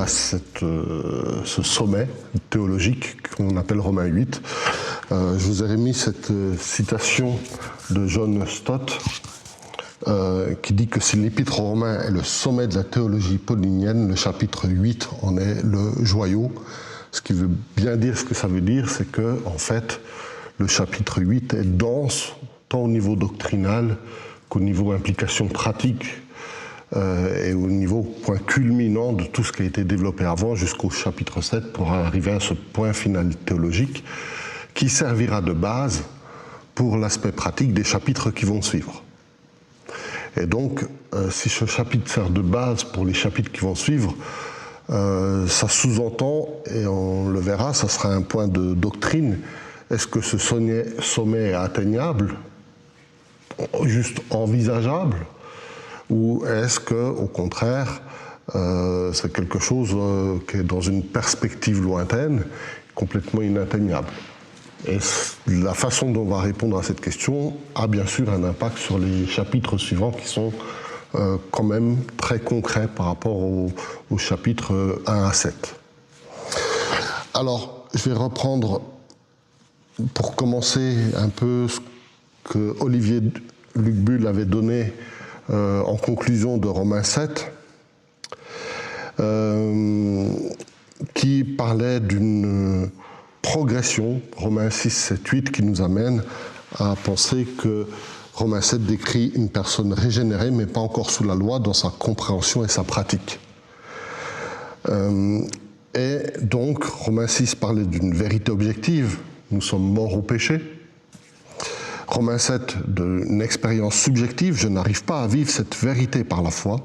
à ce sommet théologique qu'on appelle Romains 8. Je vous ai remis cette citation de John Stott qui dit que si l'Épître aux Romains est le sommet de la théologie paulinienne, le chapitre 8 en est le joyau. Ce qui veut bien dire ce que ça veut dire, c'est que, en fait, le chapitre 8 est dense, tant au niveau doctrinal qu'au niveau implication pratique et au niveau point culminant de tout ce qui a été développé avant jusqu'au chapitre 7 pour arriver à ce point final théologique qui servira de base pour l'aspect pratique des chapitres qui vont suivre. Et donc, si ce chapitre sert de base pour les chapitres qui vont suivre, ça sous-entend, et on le verra, ça sera un point de doctrine, est-ce que ce sommet est atteignable, juste envisageable, ou est-ce que, au contraire, c'est quelque chose qui est dans une perspective lointaine, complètement inatteignable? Et la façon dont on va répondre à cette question a bien sûr un impact sur les chapitres suivants qui sont quand même très concrets par rapport au chapitre 1 à 7. Alors, je vais reprendre, pour commencer, un peu ce que Olivier Luc-Bull avait donné en conclusion de Romains 7, qui parlait d'une progression, Romains 6, 7, 8, qui nous amène à penser que Romains 7 décrit une personne régénérée, mais pas encore sous la loi, dans sa compréhension et sa pratique. Et donc, Romains 6 parlait d'une vérité objective, nous sommes morts au péché. Romains 7, d'une expérience subjective, je n'arrive pas à vivre cette vérité par la foi.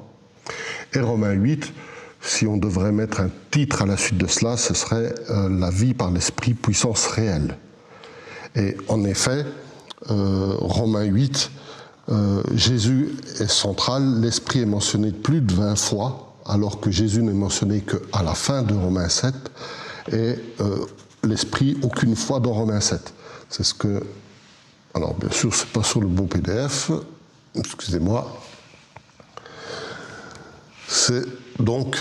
Et Romains 8, si on devrait mettre un titre à la suite de cela, ce serait la vie par l'esprit, puissance réelle. Et en effet, Romains 8, Jésus est central, l'esprit est mentionné plus de 20 fois, alors que Jésus n'est mentionné qu'à la fin de Romains 7, et l'esprit aucune fois dans Romains 7. C'est ce que... Alors bien sûr, c'est pas sur le bon PDF, excusez-moi. C'est donc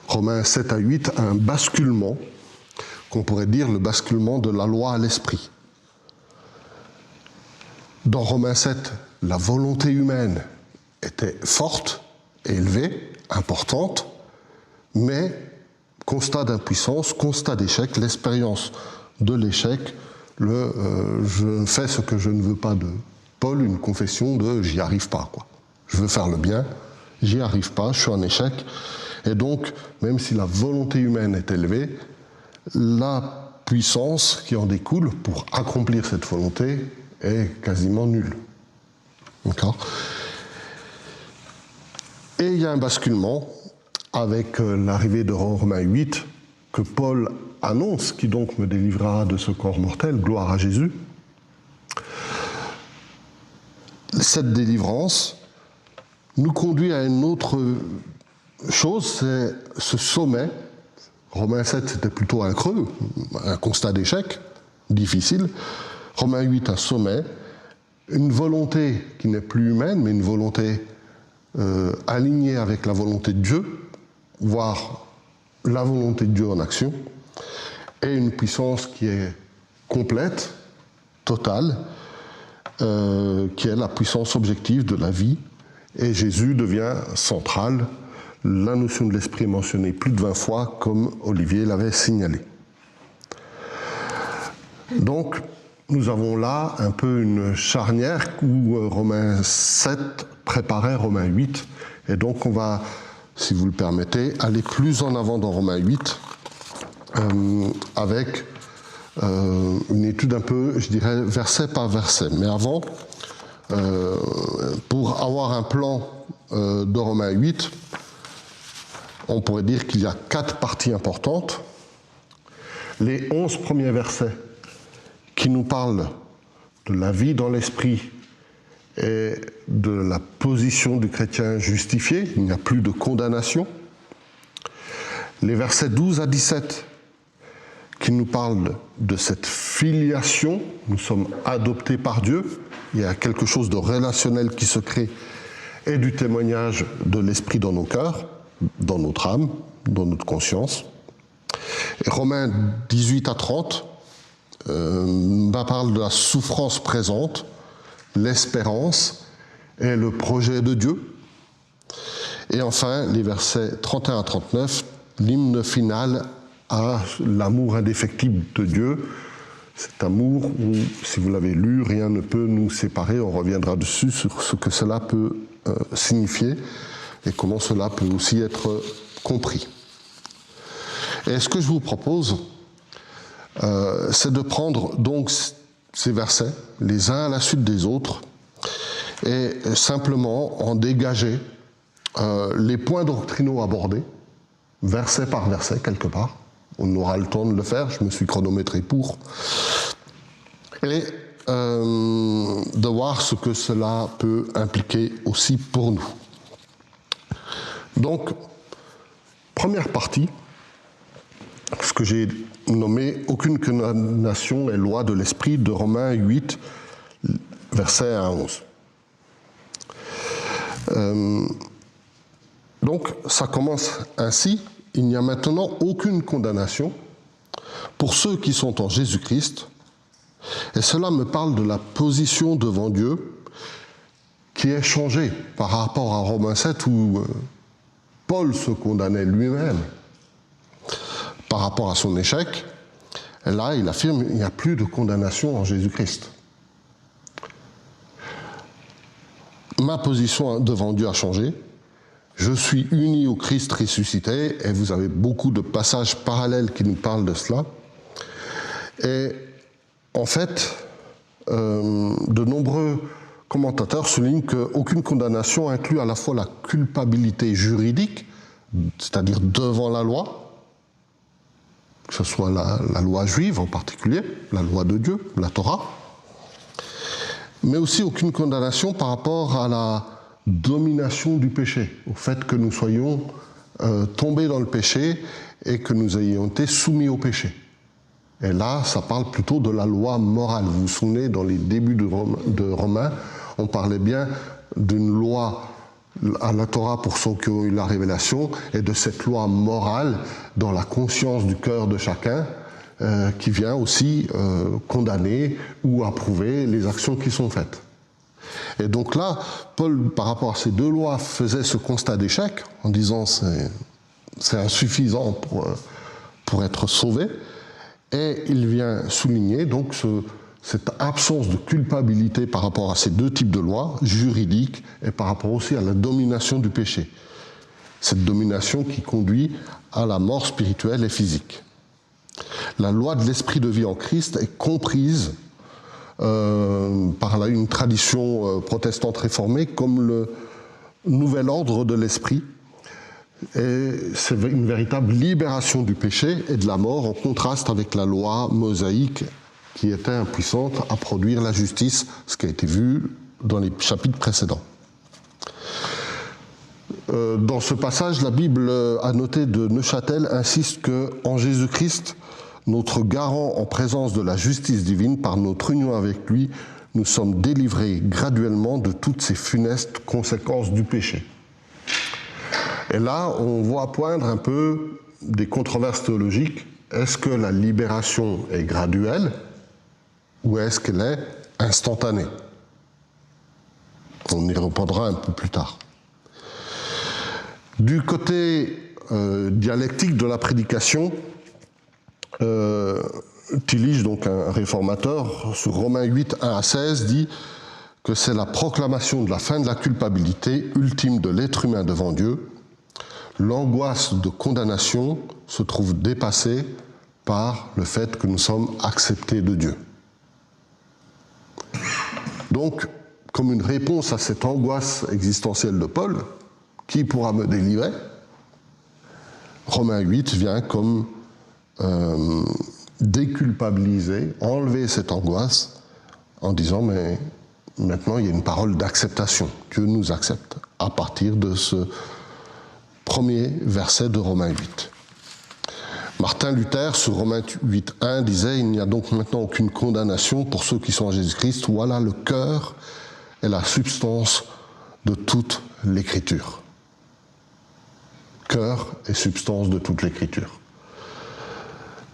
Romains 7 à 8, un basculement, qu'on pourrait dire le basculement de la loi à l'esprit. Dans Romains 7, la volonté humaine était forte, élevée, importante, mais constat d'impuissance, constat d'échec, l'expérience de l'échec, je fais ce que je ne veux pas de Paul, une confession de j'y arrive pas, quoi. Je veux faire le bien, j'y arrive pas, je suis en échec. Et donc, même si la volonté humaine est élevée, la puissance qui en découle pour accomplir cette volonté est quasiment nulle. D'accord ? Et il y a un basculement avec l'arrivée de Romains 8 que Paul annonce, qui donc me délivrera de ce corps mortel, gloire à Jésus. Cette délivrance nous conduit à une autre chose, c'est ce sommet. Romains 7, c'était plutôt un creux, un constat d'échec, difficile. Romains 8, un sommet, une volonté qui n'est plus humaine, mais une volonté alignée avec la volonté de Dieu, voire la volonté de Dieu en action, et une puissance qui est complète, totale, qui est la puissance objective de la vie, et Jésus devient central. La notion de l'esprit est mentionnée plus de 20 fois, comme Olivier l'avait signalé. Donc, nous avons là un peu une charnière où Romains 7 préparait Romains 8, et donc on va, si vous le permettez, aller plus en avant dans Romains 8, avec une étude un peu, je dirais, verset par verset. Mais avant, pour avoir un plan de Romains 8, on pourrait dire qu'il y a 4 parties importantes. Les 11 premiers versets qui nous parlent de la vie dans l'esprit et de la position du chrétien justifié, il n'y a plus de condamnation. Les versets 12 à 17 qui nous parlent de cette filiation, nous sommes adoptés par Dieu, il y a quelque chose de relationnel qui se crée et du témoignage de l'esprit dans nos cœurs. dans notre âme, dans notre conscience. Et Romains 18 à 30 parle de la souffrance présente, l'espérance et le projet de Dieu. Et enfin, les versets 31 à 39, l'hymne final à l'amour indéfectible de Dieu. Cet amour où, si vous l'avez lu, rien ne peut nous séparer. On reviendra dessus sur ce que cela peut signifier et comment cela peut aussi être compris. Et ce que je vous propose, c'est de prendre donc ces versets, les uns à la suite des autres, et simplement en dégager les points doctrinaux abordés, verset par verset, quelque part. On aura le temps de le faire, je me suis chronométré pour. Et de voir ce que cela peut impliquer aussi pour nous. Donc, première partie, ce que j'ai nommé « Aucune condamnation est loi de l'esprit » de Romains 8, versets 1 à 11. Donc, ça commence ainsi. Il n'y a maintenant aucune condamnation pour ceux qui sont en Jésus-Christ. Et cela me parle de la position devant Dieu qui est changée par rapport à Romains 7 où Paul se condamnait lui-même par rapport à son échec. Et là, il affirme qu'il n'y a plus de condamnation en Jésus-Christ. Ma position devant Dieu a changé. Je suis uni au Christ ressuscité, et vous avez beaucoup de passages parallèles qui nous parlent de cela. Et en fait, de nombreux commentateurs soulignent qu'aucune condamnation inclut à la fois la culpabilité juridique, c'est-à-dire devant la loi, que ce soit la loi juive en particulier, la loi de Dieu, la Torah, mais aussi aucune condamnation par rapport à la domination du péché, au fait que nous soyons tombés dans le péché et que nous ayons été soumis au péché. Et là, ça parle plutôt de la loi morale. Vous vous souvenez, dans les débuts de Romains, on parlait bien d'une loi à la Torah pour ceux qui ont eu la révélation, et de cette loi morale dans la conscience du cœur de chacun, qui vient aussi condamner ou approuver les actions qui sont faites. Et donc là, Paul, par rapport à ces deux lois, faisait ce constat d'échec en disant c'est insuffisant pour être sauvé. Et il vient souligner donc cette absence de culpabilité par rapport à ces deux types de lois, juridiques, et par rapport aussi à la domination du péché. Cette domination qui conduit à la mort spirituelle et physique. La loi de l'esprit de vie en Christ est comprise par une tradition protestante réformée comme le nouvel ordre de l'esprit. Et c'est une véritable libération du péché et de la mort en contraste avec la loi mosaïque qui était impuissante à produire la justice, ce qui a été vu dans les chapitres précédents. Dans ce passage, la Bible annotée de Neuchâtel insiste qu'en Jésus-Christ, notre garant en présence de la justice divine, par notre union avec lui, nous sommes délivrés graduellement de toutes ces funestes conséquences du péché. Et là, on voit poindre un peu des controverses théologiques. Est-ce que la libération est graduelle ou est-ce qu'elle est instantanée? On y répondra un peu plus tard. Du côté dialectique de la prédication, Tillich, donc un réformateur, sur Romains 8, 1 à 16, dit que c'est la proclamation de la fin de la culpabilité ultime de l'être humain devant Dieu. L'angoisse de condamnation se trouve dépassée par le fait que nous sommes acceptés de Dieu. Donc, comme une réponse à cette angoisse existentielle de Paul, qui pourra me délivrer? Romains 8 vient comme déculpabiliser, enlever cette angoisse en disant mais maintenant il y a une parole d'acceptation. Dieu nous accepte à partir de ce premier verset de Romains 8. Martin Luther, sur Romains 8.1, disait « Il n'y a donc maintenant aucune condamnation pour ceux qui sont en Jésus-Christ. Voilà le cœur et la substance de toute l'Écriture. » cœur et substance de toute l'Écriture.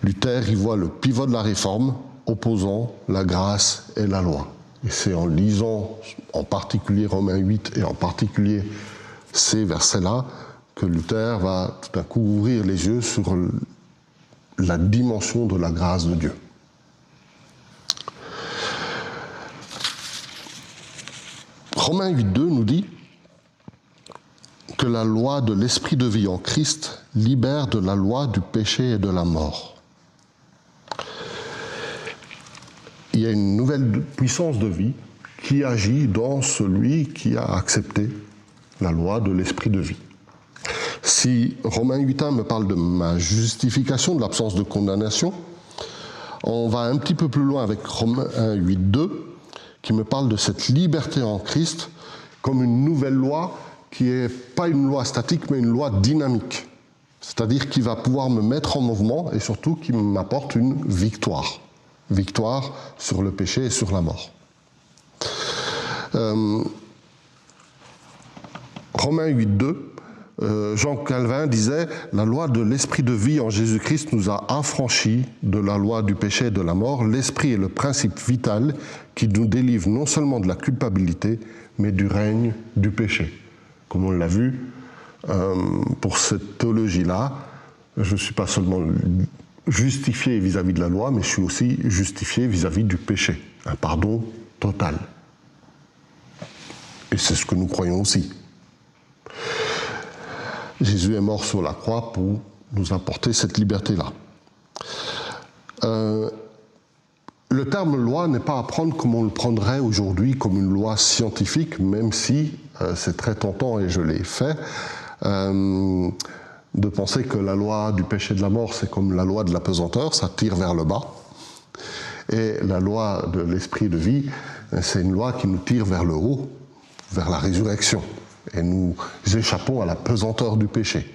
Luther y voit le pivot de la réforme opposant la grâce et la loi. Et c'est en lisant en particulier Romains 8 et en particulier ces versets-là que Luther va tout à coup ouvrir les yeux sur la dimension de la grâce de Dieu. Romains 8.2 nous dit que la loi de l'esprit de vie en Christ libère de la loi du péché et de la mort. Il y a une nouvelle puissance de vie qui agit dans celui qui a accepté la loi de l'esprit de vie. Si Romains 8.1 me parle de ma justification, de l'absence de condamnation, on va un petit peu plus loin avec Romains 8.2 qui me parle de cette liberté en Christ comme une nouvelle loi qui n'est pas une loi statique mais une loi dynamique. C'est-à-dire qui va pouvoir me mettre en mouvement et surtout qui m'apporte une victoire. Victoire sur le péché et sur la mort. Romains 8.2, Jean Calvin disait « La loi de l'esprit de vie en Jésus-Christ nous a affranchis de la loi du péché et de la mort. L'esprit est le principe vital qui nous délivre non seulement de la culpabilité, mais du règne du péché. » Comme on l'a vu, pour cette théologie-là, je ne suis pas seulement justifié vis-à-vis de la loi, mais je suis aussi justifié vis-à-vis du péché. Un pardon total. Et c'est ce que nous croyons aussi. Jésus est mort sur la croix pour nous apporter cette liberté-là. Le terme loi n'est pas à prendre comme on le prendrait aujourd'hui, comme une loi scientifique, même si c'est très tentant, et je l'ai fait, de penser que la loi du péché et de la mort, c'est comme la loi de la pesanteur, ça tire vers le bas. Et la loi de l'esprit de vie, c'est une loi qui nous tire vers le haut, vers la résurrection. Et nous échappons à la pesanteur du péché.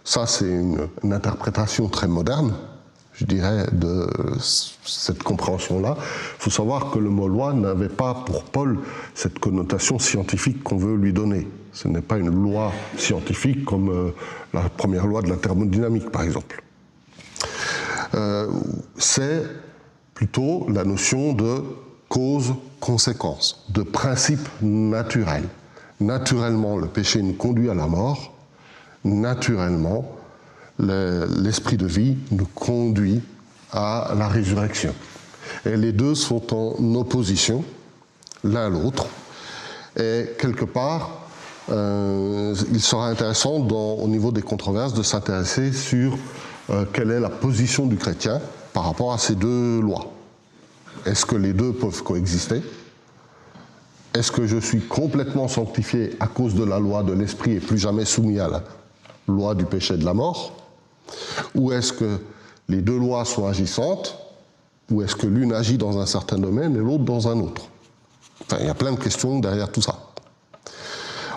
Ça, c'est une interprétation très moderne, je dirais, de cette compréhension-là. Il faut savoir que le mot loi n'avait pas pour Paul cette connotation scientifique qu'on veut lui donner. Ce n'est pas une loi scientifique comme la première loi de la thermodynamique, par exemple. C'est plutôt la notion de cause-conséquence, de principe naturel. Naturellement, le péché nous conduit à la mort. Naturellement, l'esprit de vie nous conduit à la résurrection. Et les deux sont en opposition l'un à l'autre. Et quelque part, il sera intéressant au niveau des controverses de s'intéresser sur quelle est la position du chrétien par rapport à ces deux lois. Est-ce que les deux peuvent coexister ? Est-ce que je suis complètement sanctifié à cause de la loi de l'esprit et plus jamais soumis à la loi du péché et de la mort ? Ou est-ce que les deux lois sont agissantes ? Ou est-ce que l'une agit dans un certain domaine et l'autre dans un autre ? Enfin, il y a plein de questions derrière tout ça.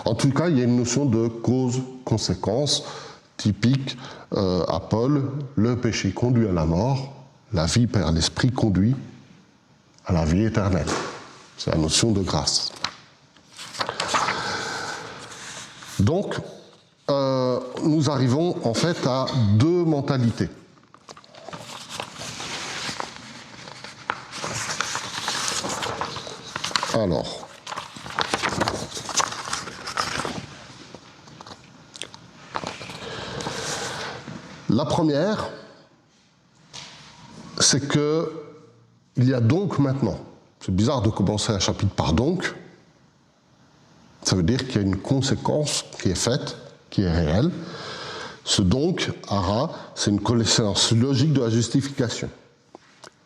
En tout cas, il y a une notion de cause-conséquence typique à Paul. Le péché conduit à la mort, la vie par l'esprit conduit à la vie éternelle. C'est la notion de grâce. Donc, nous arrivons en fait à deux mentalités. Alors, la première, c'est que il y a donc maintenant. C'est bizarre de commencer un chapitre par donc. Ça veut dire qu'il y a une conséquence qui est faite, qui est réelle. Ce donc, ara, c'est une connaissance logique de la justification.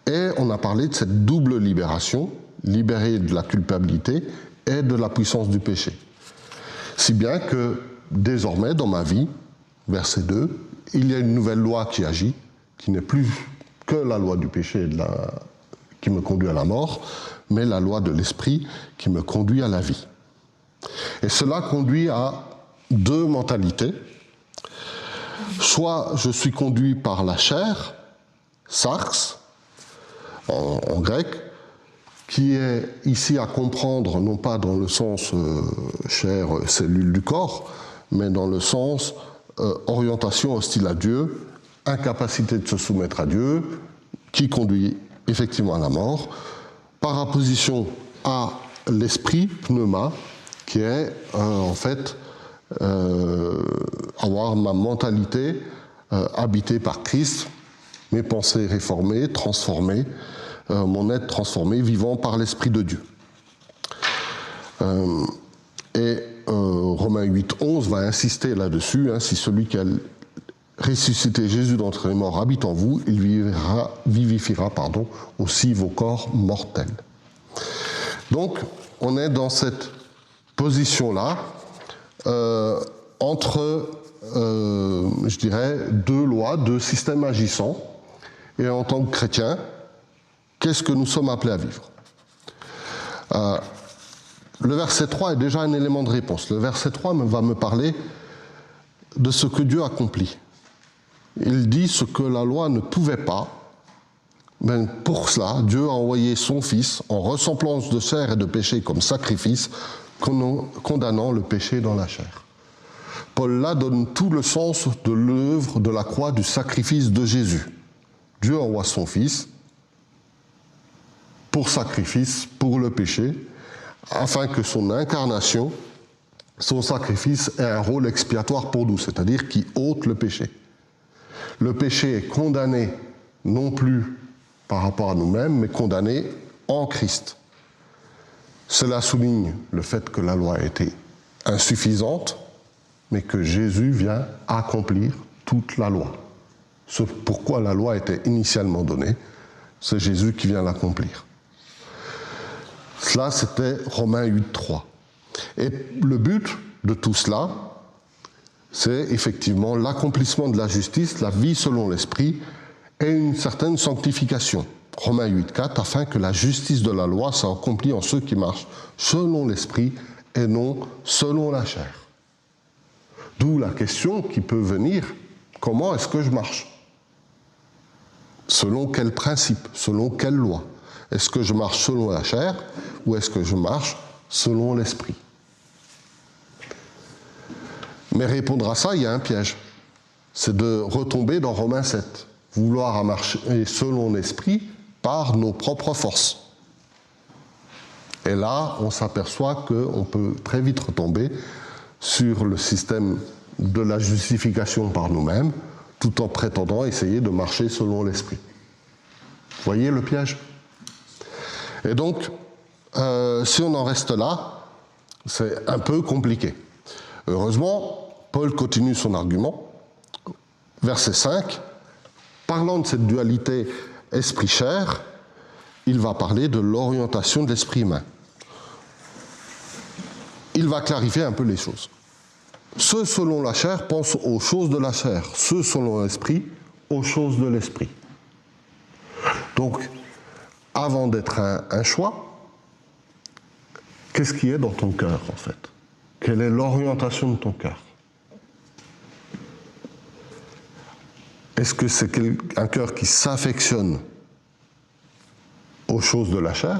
Et on a parlé de cette double libération, libérée de la culpabilité et de la puissance du péché. Si bien que désormais, dans ma vie, verset 2, il y a une nouvelle loi qui agit, qui n'est plus que la loi du péché et qui me conduit à la mort, mais la loi de l'esprit qui me conduit à la vie. Et cela conduit à deux mentalités. Soit je suis conduit par la chair, sarx, en grec, qui est ici à comprendre, non pas dans le sens chair, cellule du corps, mais dans le sens orientation hostile à Dieu, incapacité de se soumettre à Dieu, qui conduit effectivement à la mort, par opposition à l'esprit, pneuma, qui est en fait avoir ma mentalité habitée par Christ, mes pensées réformées, transformées, mon être transformé, vivant par l'Esprit de Dieu. Romains 8,11 va insister là-dessus, si celui qui a ressuscité Jésus d'entre les morts habite en vous, il vivifiera aussi vos corps mortels. Donc, on est dans cette position-là, entre, je dirais, deux lois, deux systèmes agissants, et en tant que chrétiens, qu'est-ce que nous sommes appelés à vivre ? Le verset 3 est déjà un élément de réponse. Le verset 3 va me parler de ce que Dieu accomplit. Il dit ce que la loi ne pouvait pas. Mais pour cela, Dieu a envoyé son Fils en ressemblance de chair et de péché comme sacrifice, condamnant le péché dans la chair. Paul là donne tout le sens de l'œuvre de la croix du sacrifice de Jésus. Dieu envoie son Fils pour sacrifice, pour le péché, afin que son incarnation, son sacrifice ait un rôle expiatoire pour nous, c'est-à-dire qui ôte le péché. Le péché est condamné non plus par rapport à nous-mêmes, mais condamné en Christ. Cela souligne le fait que la loi a été insuffisante, mais que Jésus vient accomplir toute la loi. Ce pourquoi la loi était initialement donnée, c'est Jésus qui vient l'accomplir. Cela, c'était Romains 8,3. Et le but de tout cela, c'est effectivement l'accomplissement de la justice, la vie selon l'esprit et une certaine sanctification. Romains 8,4, afin que la justice de la loi soit accomplie en ceux qui marchent selon l'esprit et non selon la chair. D'où la question qui peut venir, comment est-ce que je marche ? Selon quel principe ? Selon quelle loi ? Est-ce que je marche selon la chair ou est-ce que je marche selon l'esprit ? Mais répondre à ça, il y a un piège. C'est de retomber dans Romains 7. Vouloir marcher selon l'esprit par nos propres forces. Et là, on s'aperçoit qu'on peut très vite retomber sur le système de la justification par nous-mêmes, tout en prétendant essayer de marcher selon l'esprit. Vous voyez le piège ? Et donc, si on en reste là, c'est un peu compliqué. Heureusement, Paul continue son argument. Verset 5, parlant de cette dualité esprit-chair, il va parler de l'orientation de l'esprit humain. Il va clarifier un peu les choses. Ceux selon la chair pensent aux choses de la chair, ceux selon l'esprit aux choses de l'esprit. Donc, avant d'être un choix, qu'est-ce qui est dans ton cœur, en fait ? Quelle est l'orientation de ton cœur ? Est-ce que c'est un cœur qui s'affectionne aux choses de la chair ?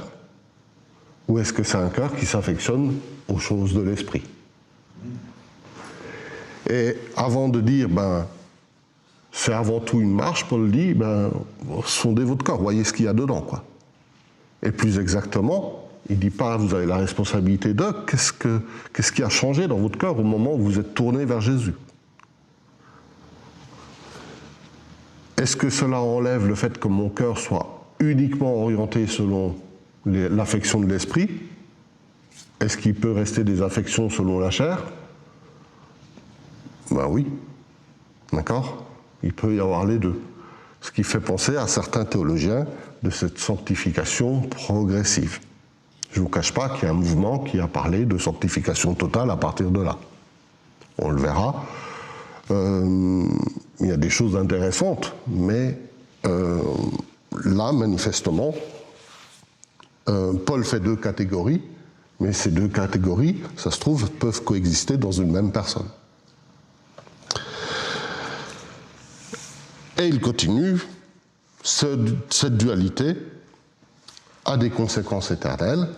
Ou est-ce que c'est un cœur qui s'affectionne aux choses de l'esprit ? Et avant de dire, c'est avant tout une marche, Paul dit, sondez votre cœur, voyez ce qu'il y a dedans, quoi. Et plus exactement, il ne dit pas, vous avez la responsabilité de, qu'est-ce qui a changé dans votre cœur au moment où vous êtes tourné vers Jésus ? Est-ce que cela enlève le fait que mon cœur soit uniquement orienté selon l'affection de l'esprit ? Est-ce qu'il peut rester des affections selon la chair ? Oui. D'accord ? Il peut y avoir les deux. Ce qui fait penser à certains théologiens de cette sanctification progressive. Je ne vous cache pas qu'il y a un mouvement qui a parlé de sanctification totale à partir de là. On le verra. Il y a des choses intéressantes, mais là, manifestement, Paul fait deux catégories, mais ces deux catégories, ça se trouve, peuvent coexister dans une même personne. Et il continue, cette dualité a des conséquences éternelles.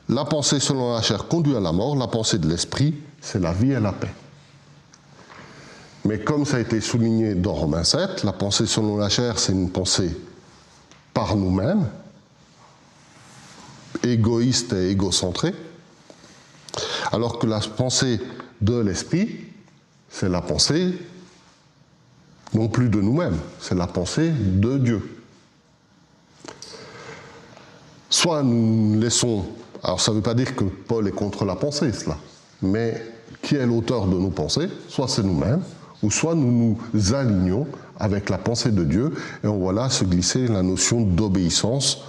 La pensée selon la chair conduit à la mort, la pensée de l'esprit, c'est la vie et la paix. Mais comme ça a été souligné dans Romains 7, la pensée selon la chair, c'est une pensée par nous-mêmes, égoïste et égocentrée, alors que la pensée de l'esprit, c'est la pensée non plus de nous-mêmes, c'est la pensée de Dieu. Soit nous laissons, alors ça ne veut pas dire que Paul est contre la pensée, cela, mais qui est l'auteur de nos pensées? Soit c'est nous-mêmes, ou soit nous nous alignons avec la pensée de Dieu, et on voit là se glisser la notion d'obéissance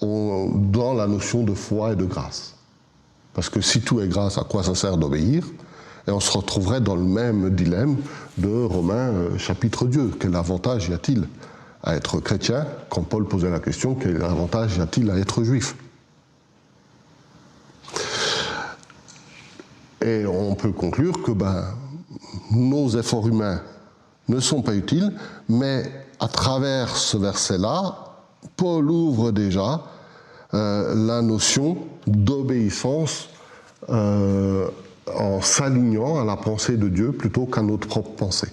dans la notion de foi et de grâce. Parce que si tout est grâce, à quoi ça sert d'obéir? Et on se retrouverait dans le même dilemme de Romains chapitre 2. Quel avantage y a-t-il à être chrétien? Quand Paul posait la question, quel avantage y a-t-il à être juif? Et on peut conclure que nos efforts humains ne sont pas utiles, mais à travers ce verset-là, Paul ouvre déjà la notion d'obéissance en s'alignant à la pensée de Dieu plutôt qu'à notre propre pensée.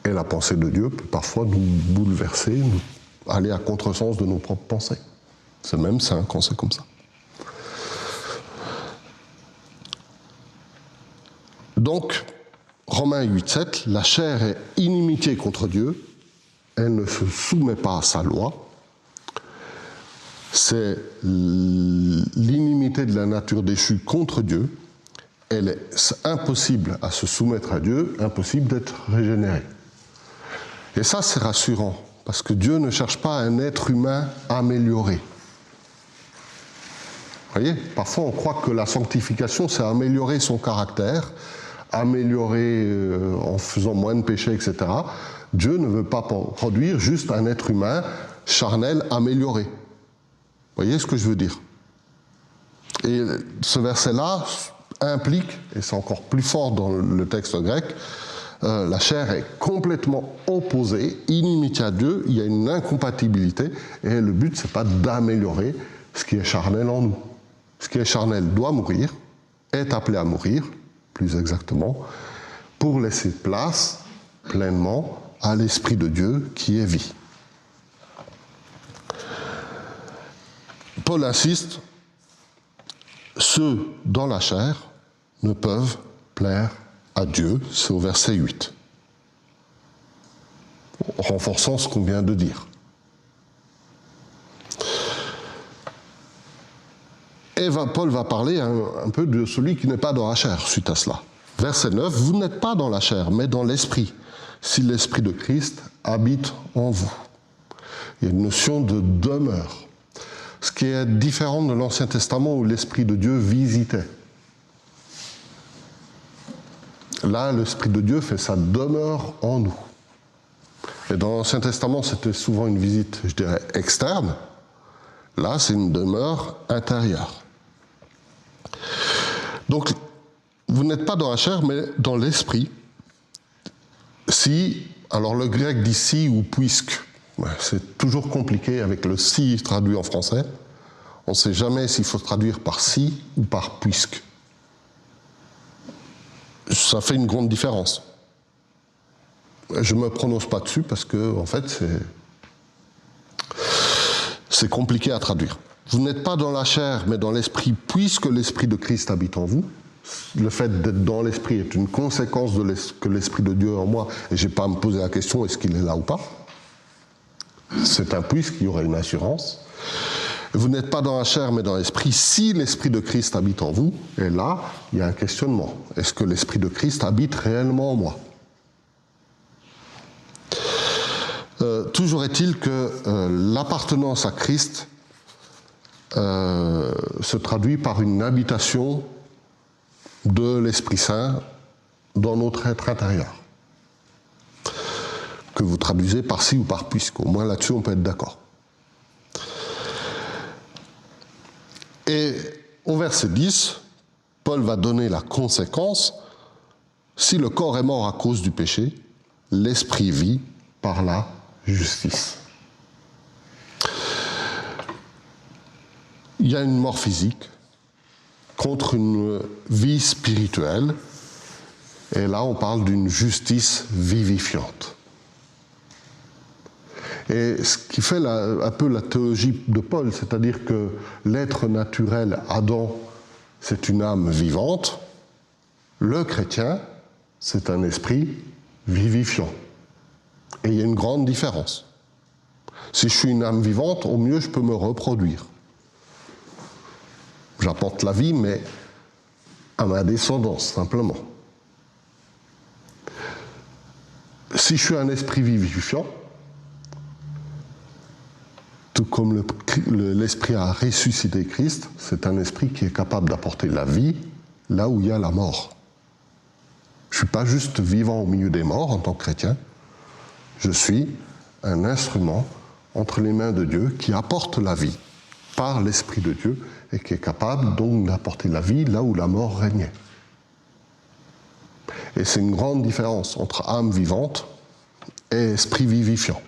Et la pensée de Dieu peut parfois nous bouleverser, nous aller à contresens de nos propres pensées. C'est même sain quand c'est comme ça. Donc, Romains 8,7, la chair est inimitié contre Dieu, elle ne se soumet pas à sa loi. C'est l'inimité de la nature déchue contre Dieu. Elle est impossible à se soumettre à Dieu, impossible d'être régénéré. Et ça, c'est rassurant, parce que Dieu ne cherche pas un être humain amélioré. Vous voyez, parfois on croit que la sanctification, c'est améliorer son caractère, améliorer en faisant moins de péchés, etc. Dieu ne veut pas produire juste un être humain charnel amélioré. Vous voyez ce que je veux dire? Et ce verset-là implique, et c'est encore plus fort dans le texte grec, la chair est complètement opposée, inimitié à Dieu, il y a une incompatibilité, et le but, c'est pas d'améliorer ce qui est charnel en nous. Ce qui est charnel doit mourir, est appelé à mourir, plus exactement, pour laisser place pleinement à l'Esprit de Dieu qui est vie. Paul insiste, ceux dans la chair ne peuvent plaire à Dieu, c'est au verset 8, renforçant ce qu'on vient de dire. Et Paul va parler un peu de celui qui n'est pas dans la chair suite à cela. Verset 9, vous n'êtes pas dans la chair, mais dans l'esprit, si l'esprit de Christ habite en vous. Il y a une notion de demeure, ce qui est différent de l'Ancien Testament où l'Esprit de Dieu visitait. Là, l'Esprit de Dieu fait sa demeure en nous. Et dans l'Ancien Testament, c'était souvent une visite, je dirais, externe. Là, c'est une demeure intérieure. Donc, vous n'êtes pas dans la chair, mais dans l'esprit. Si, alors le grec dit si ou puisque, c'est toujours compliqué avec le si traduit en français. On ne sait jamais s'il faut traduire par si ou par puisque. Ça fait une grande différence. Je ne me prononce pas dessus parce que, en fait, c'est compliqué à traduire. Vous n'êtes pas dans la chair, mais dans l'esprit, puisque l'Esprit de Christ habite en vous. Le fait d'être dans l'esprit est une conséquence de que l'Esprit de Dieu est en moi, et je n'ai pas à me poser la question est-ce qu'il est là ou pas. C'est un puisqu'il y aurait une assurance. Vous n'êtes pas dans la chair, mais dans l'esprit, si l'Esprit de Christ habite en vous. Et là, il y a un questionnement. Est-ce que l'Esprit de Christ habite réellement en moi? Toujours est-il que l'appartenance à Christ se traduit par une habitation de l'Esprit Saint dans notre être intérieur. Que vous traduisez par si ou par puisque. Au moins là-dessus, on peut être d'accord. Et au verset 10, Paul va donner la conséquence. Si le corps est mort à cause du péché, l'esprit vit par la justice. Il y a une mort physique contre une vie spirituelle Et là, on parle d'une justice vivifiante. Et ce qui fait un peu la théologie de Paul, c'est-à-dire que l'être naturel, Adam, c'est une âme vivante, le chrétien, c'est un esprit vivifiant. Et il y a une grande différence. Si je suis une âme vivante, au mieux je peux me reproduire. J'apporte la vie, mais à ma descendance, simplement. Si je suis un esprit vivifiant, tout comme l'esprit a ressuscité Christ, c'est un esprit qui est capable d'apporter la vie là où il y a la mort. Je ne suis pas juste vivant au milieu des morts en tant que chrétien, je suis un instrument entre les mains de Dieu qui apporte la vie par l'Esprit de Dieu et qui est capable donc d'apporter la vie là où la mort régnait. Et c'est une grande différence entre âme vivante et esprit vivifiant.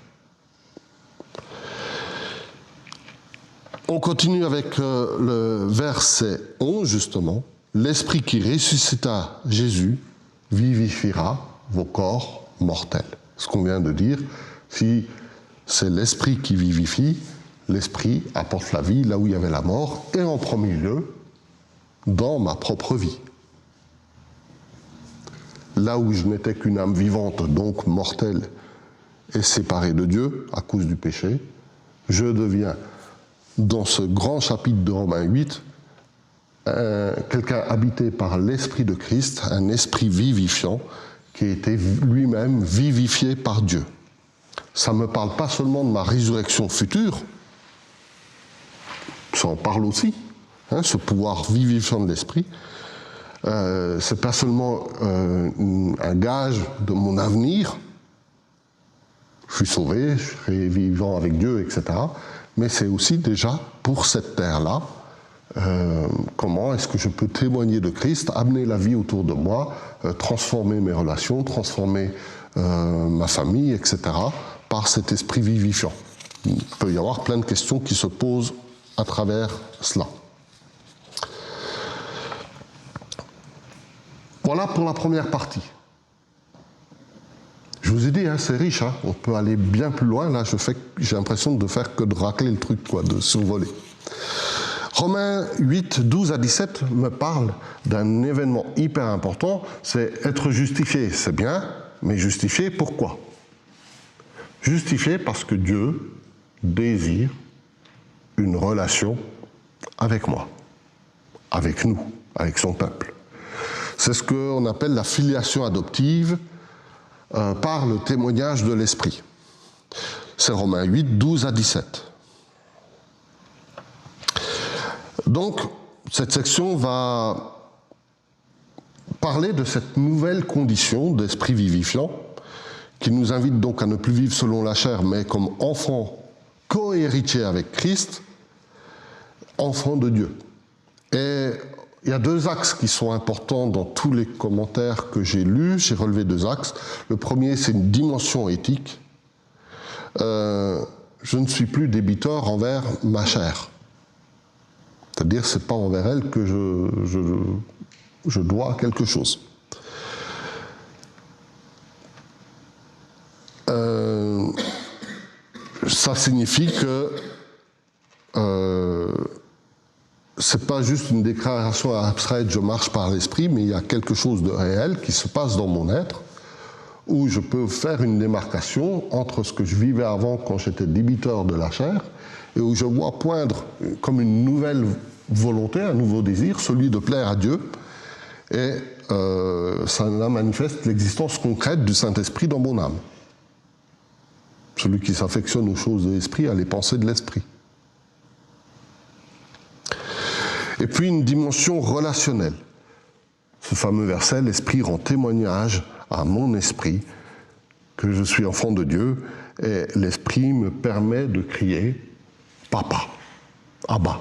On continue avec le verset 11 justement. L'Esprit qui ressuscita Jésus vivifiera vos corps mortels. Ce qu'on vient de dire, si c'est l'Esprit qui vivifie, l'Esprit apporte la vie là où il y avait la mort, et en premier lieu, dans ma propre vie. Là où je n'étais qu'une âme vivante, donc mortelle, et séparée de Dieu à cause du péché, je deviens, dans ce grand chapitre de Romains 8, quelqu'un habité par l'Esprit de Christ, un esprit vivifiant, qui a été lui-même vivifié par Dieu. Ça ne me parle pas seulement de ma résurrection future, ça en parle aussi, ce pouvoir vivifiant de l'esprit. C'est pas seulement un gage de mon avenir, je suis sauvé, je serai vivant avec Dieu, etc. Mais c'est aussi déjà pour cette terre-là, comment est-ce que je peux témoigner de Christ, amener la vie autour de moi, transformer mes relations, transformer ma famille, etc., par cet esprit vivifiant. Il peut y avoir plein de questions qui se posent à travers cela. Voilà pour la première partie. Je vous ai dit, c'est riche, on peut aller bien plus loin. Là, j'ai l'impression de faire que de racler le truc, de survoler. Romains 8, 12 à 17 me parle d'un événement hyper important, c'est être justifié, c'est bien, mais justifié pourquoi ? Justifié parce que Dieu désire une relation avec moi, avec nous, avec son peuple. C'est ce qu'on appelle la filiation adoptive par le témoignage de l'Esprit. C'est Romains 8, 12 à 17. Donc, cette section va parler de cette nouvelle condition d'esprit vivifiant qui nous invite donc à ne plus vivre selon la chair, mais comme enfants co-héritiers avec Christ, enfants de Dieu. Et il y a deux axes qui sont importants dans tous les commentaires que j'ai lus. J'ai relevé deux axes. Le premier, c'est une dimension éthique. Je ne suis plus débiteur envers ma chair. C'est-à-dire, ce n'est pas envers elle que je dois quelque chose. Ça signifie que c'est pas juste une déclaration abstraite, je marche par l'esprit, mais il y a quelque chose de réel qui se passe dans mon être, où je peux faire une démarcation entre ce que je vivais avant quand j'étais débiteur de la chair, et où je vois poindre comme une nouvelle volonté, un nouveau désir, celui de plaire à Dieu, et ça manifeste l'existence concrète du Saint-Esprit dans mon âme. Celui qui s'affectionne aux choses de l'esprit a les pensées de l'esprit. Et puis une dimension relationnelle. Ce fameux verset, l'esprit rend témoignage à mon esprit que je suis enfant de Dieu, et l'esprit me permet de crier Papa, Abba.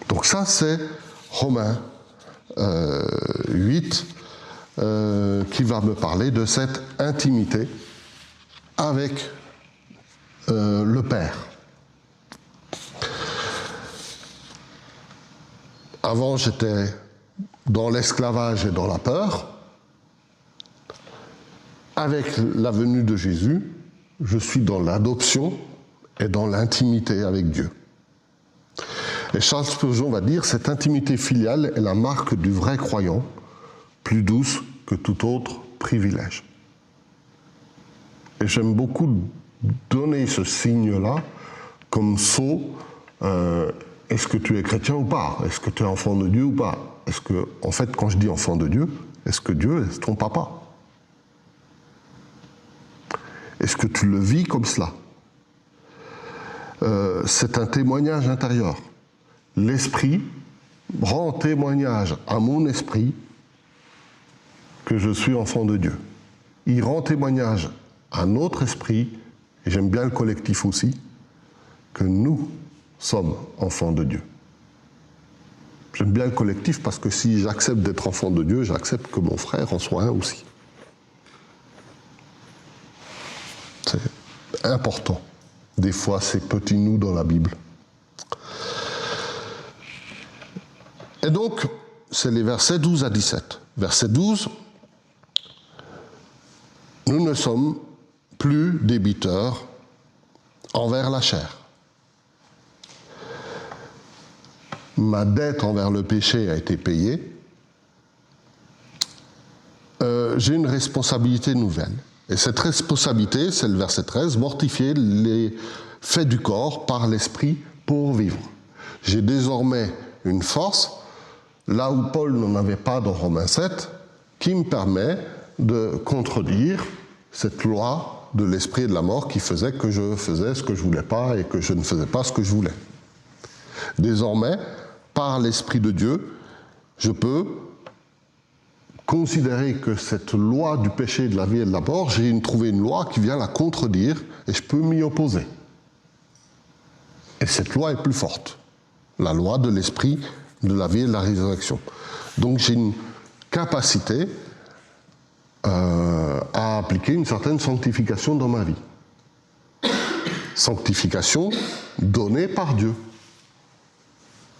Donc ça, c'est Romains 8 qui va me parler de cette intimité avec le Père. Avant, j'étais dans l'esclavage et dans la peur. avec la venue de Jésus, je suis dans l'adoption et dans l'intimité avec Dieu. Et Charles Spurgeon va dire, cette intimité filiale est la marque du vrai croyant, plus douce que tout autre privilège. Et j'aime beaucoup donner ce signe-là comme sceau. Est-ce que tu es chrétien ou pas? Est-ce que tu es enfant de Dieu ou pas? Est-ce que, en fait, quand je dis enfant de Dieu, est-ce que Dieu est ton papa? Est-ce que tu le vis comme cela? C'est un témoignage intérieur. L'esprit rend témoignage à mon esprit que je suis enfant de Dieu. Il rend témoignage à notre esprit, et j'aime bien le collectif aussi, que nous sommes enfants de Dieu. J'aime bien le collectif parce que si j'accepte d'être enfant de Dieu, j'accepte que mon frère en soit un aussi. C'est important. Des fois, ces petits nous dans la Bible. Et donc, c'est les versets 12 à 17. Verset 12, nous ne sommes plus débiteurs envers la chair. Ma dette envers le péché a été payée. J'ai une responsabilité nouvelle. Et cette responsabilité, c'est le verset 13, mortifier les faits du corps par l'esprit pour vivre. J'ai désormais une force, là où Paul n'en avait pas dans Romains 7, qui me permet de contredire cette loi de l'esprit et de la mort qui faisait que je faisais ce que je ne voulais pas et que je ne faisais pas ce que je voulais. Désormais, par l'Esprit de Dieu, je peux considérer que cette loi du péché, de la vie et de la mort, j'ai trouvé une loi qui vient la contredire et je peux m'y opposer. Et cette loi est plus forte, la loi de l'Esprit, de la vie et de la résurrection. Donc j'ai une capacité à appliquer une certaine sanctification dans ma vie. Sanctification donnée par Dieu,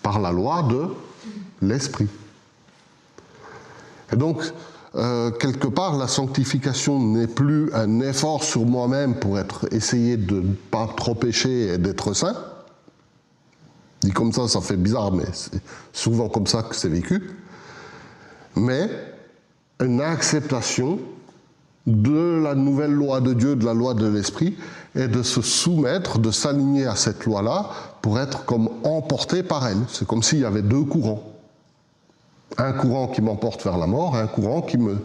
par la loi de l'Esprit. Et donc, quelque part, la sanctification n'est plus un effort sur moi-même pour essayer de ne pas trop pécher et d'être saint. Dit comme ça fait bizarre, mais c'est souvent comme ça que c'est vécu. Mais une acceptation de la nouvelle loi de Dieu, de la loi de l'Esprit, et de se soumettre, de s'aligner à cette loi-là pour être comme emporté par elle. C'est comme s'il y avait deux courants. Un courant qui m'emporte vers la mort, un courant qui me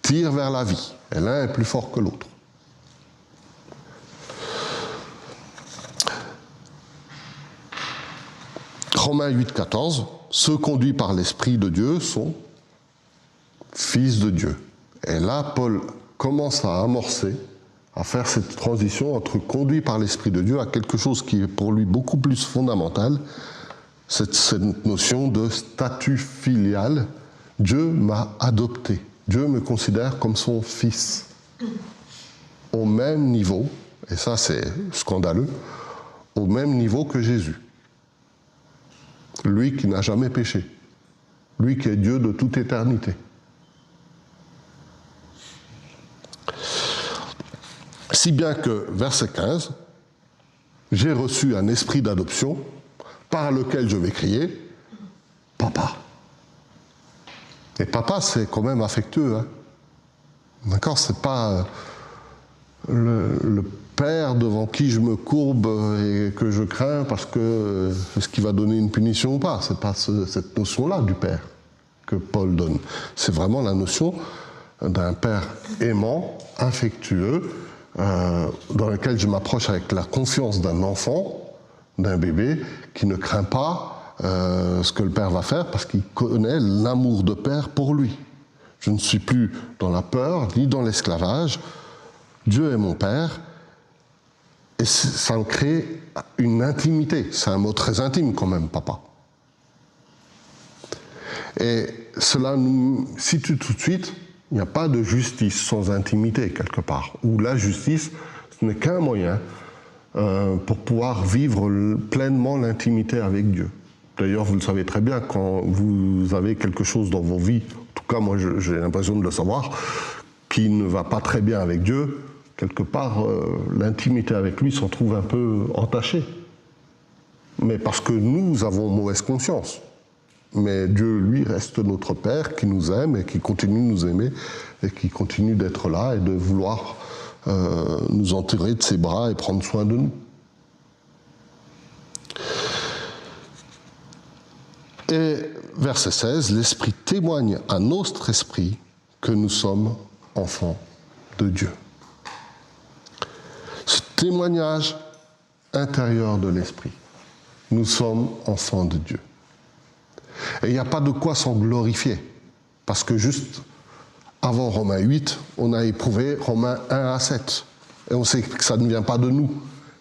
tire vers la vie. Et l'un est plus fort que l'autre. Romains 8, 14, ceux conduits par l'Esprit de Dieu sont fils de Dieu. Et là, Paul commence à amorcer, à faire cette transition entre conduit par l'Esprit de Dieu à quelque chose qui est pour lui beaucoup plus fondamental, cette notion de statut filial. Dieu m'a adopté. Dieu me considère comme son fils. Au même niveau, et ça c'est scandaleux, au même niveau que Jésus. Lui qui n'a jamais péché. Lui qui est Dieu de toute éternité. Si bien que, verset 15, j'ai reçu un esprit d'adoption par lequel je vais crier « Papa ». Et papa, c'est quand même affectueux. Hein. D'accord ? C'est pas le père devant qui je me courbe et que je crains parce que c'est ce qui va donner une punition ou pas. C'est pas cette notion-là du père que Paul donne. C'est vraiment la notion d'un père aimant, affectueux, dans lequel je m'approche avec la confiance d'un enfant, d'un bébé, qui ne craint pas ce que le père va faire parce qu'il connaît l'amour de père pour lui. Je ne suis plus dans la peur ni dans l'esclavage. Dieu est mon père et ça me crée une intimité. C'est un mot très intime quand même, papa. Et cela nous situe tout de suite, il n'y a pas de justice sans intimité quelque part. Ou la justice, ce n'est qu'un moyen pour pouvoir vivre pleinement l'intimité avec Dieu. D'ailleurs, vous le savez très bien, quand vous avez quelque chose dans vos vies, en tout cas moi j'ai l'impression de le savoir, qui ne va pas très bien avec Dieu, quelque part, l'intimité avec lui s'en trouve un peu entachée. Mais parce que nous avons mauvaise conscience. Mais Dieu, lui, reste notre Père qui nous aime et qui continue de nous aimer et qui continue d'être là et de vouloir nous enterrer de ses bras et prendre soin de nous. Et verset 16, l'Esprit témoigne à notre esprit que nous sommes enfants de Dieu. Ce témoignage intérieur de l'Esprit, nous sommes enfants de Dieu. Et il n'y a pas de quoi s'en glorifier, parce que juste avant Romains 8, on a éprouvé Romains 1 à 7. Et on sait que ça ne vient pas de nous,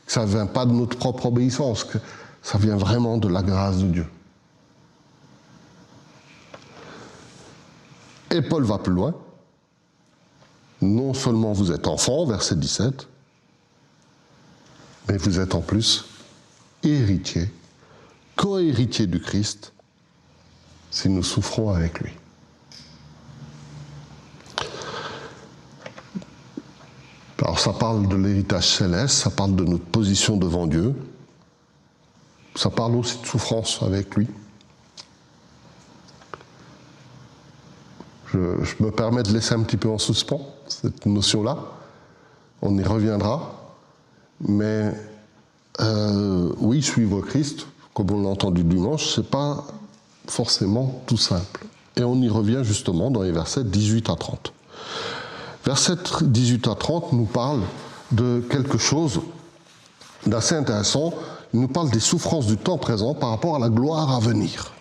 que ça ne vient pas de notre propre obéissance, que ça vient vraiment de la grâce de Dieu. Et Paul va plus loin. Non seulement vous êtes enfants, verset 17, mais vous êtes en plus héritiers, co-héritiers du Christ, si nous souffrons avec lui. Alors ça parle de l'héritage céleste, ça parle de notre position devant Dieu, ça parle aussi de souffrance avec lui. Je me permets de laisser un petit peu en suspens cette notion-là. On y reviendra. Mais oui, suivre Christ, comme on l'a entendu dimanche, c'est pas forcément tout simple. Et on y revient justement dans les versets 18 à 30. Versets 18 à 30 nous parlent de quelque chose d'assez intéressant. Il nous parle des souffrances du temps présent par rapport à la gloire à venir.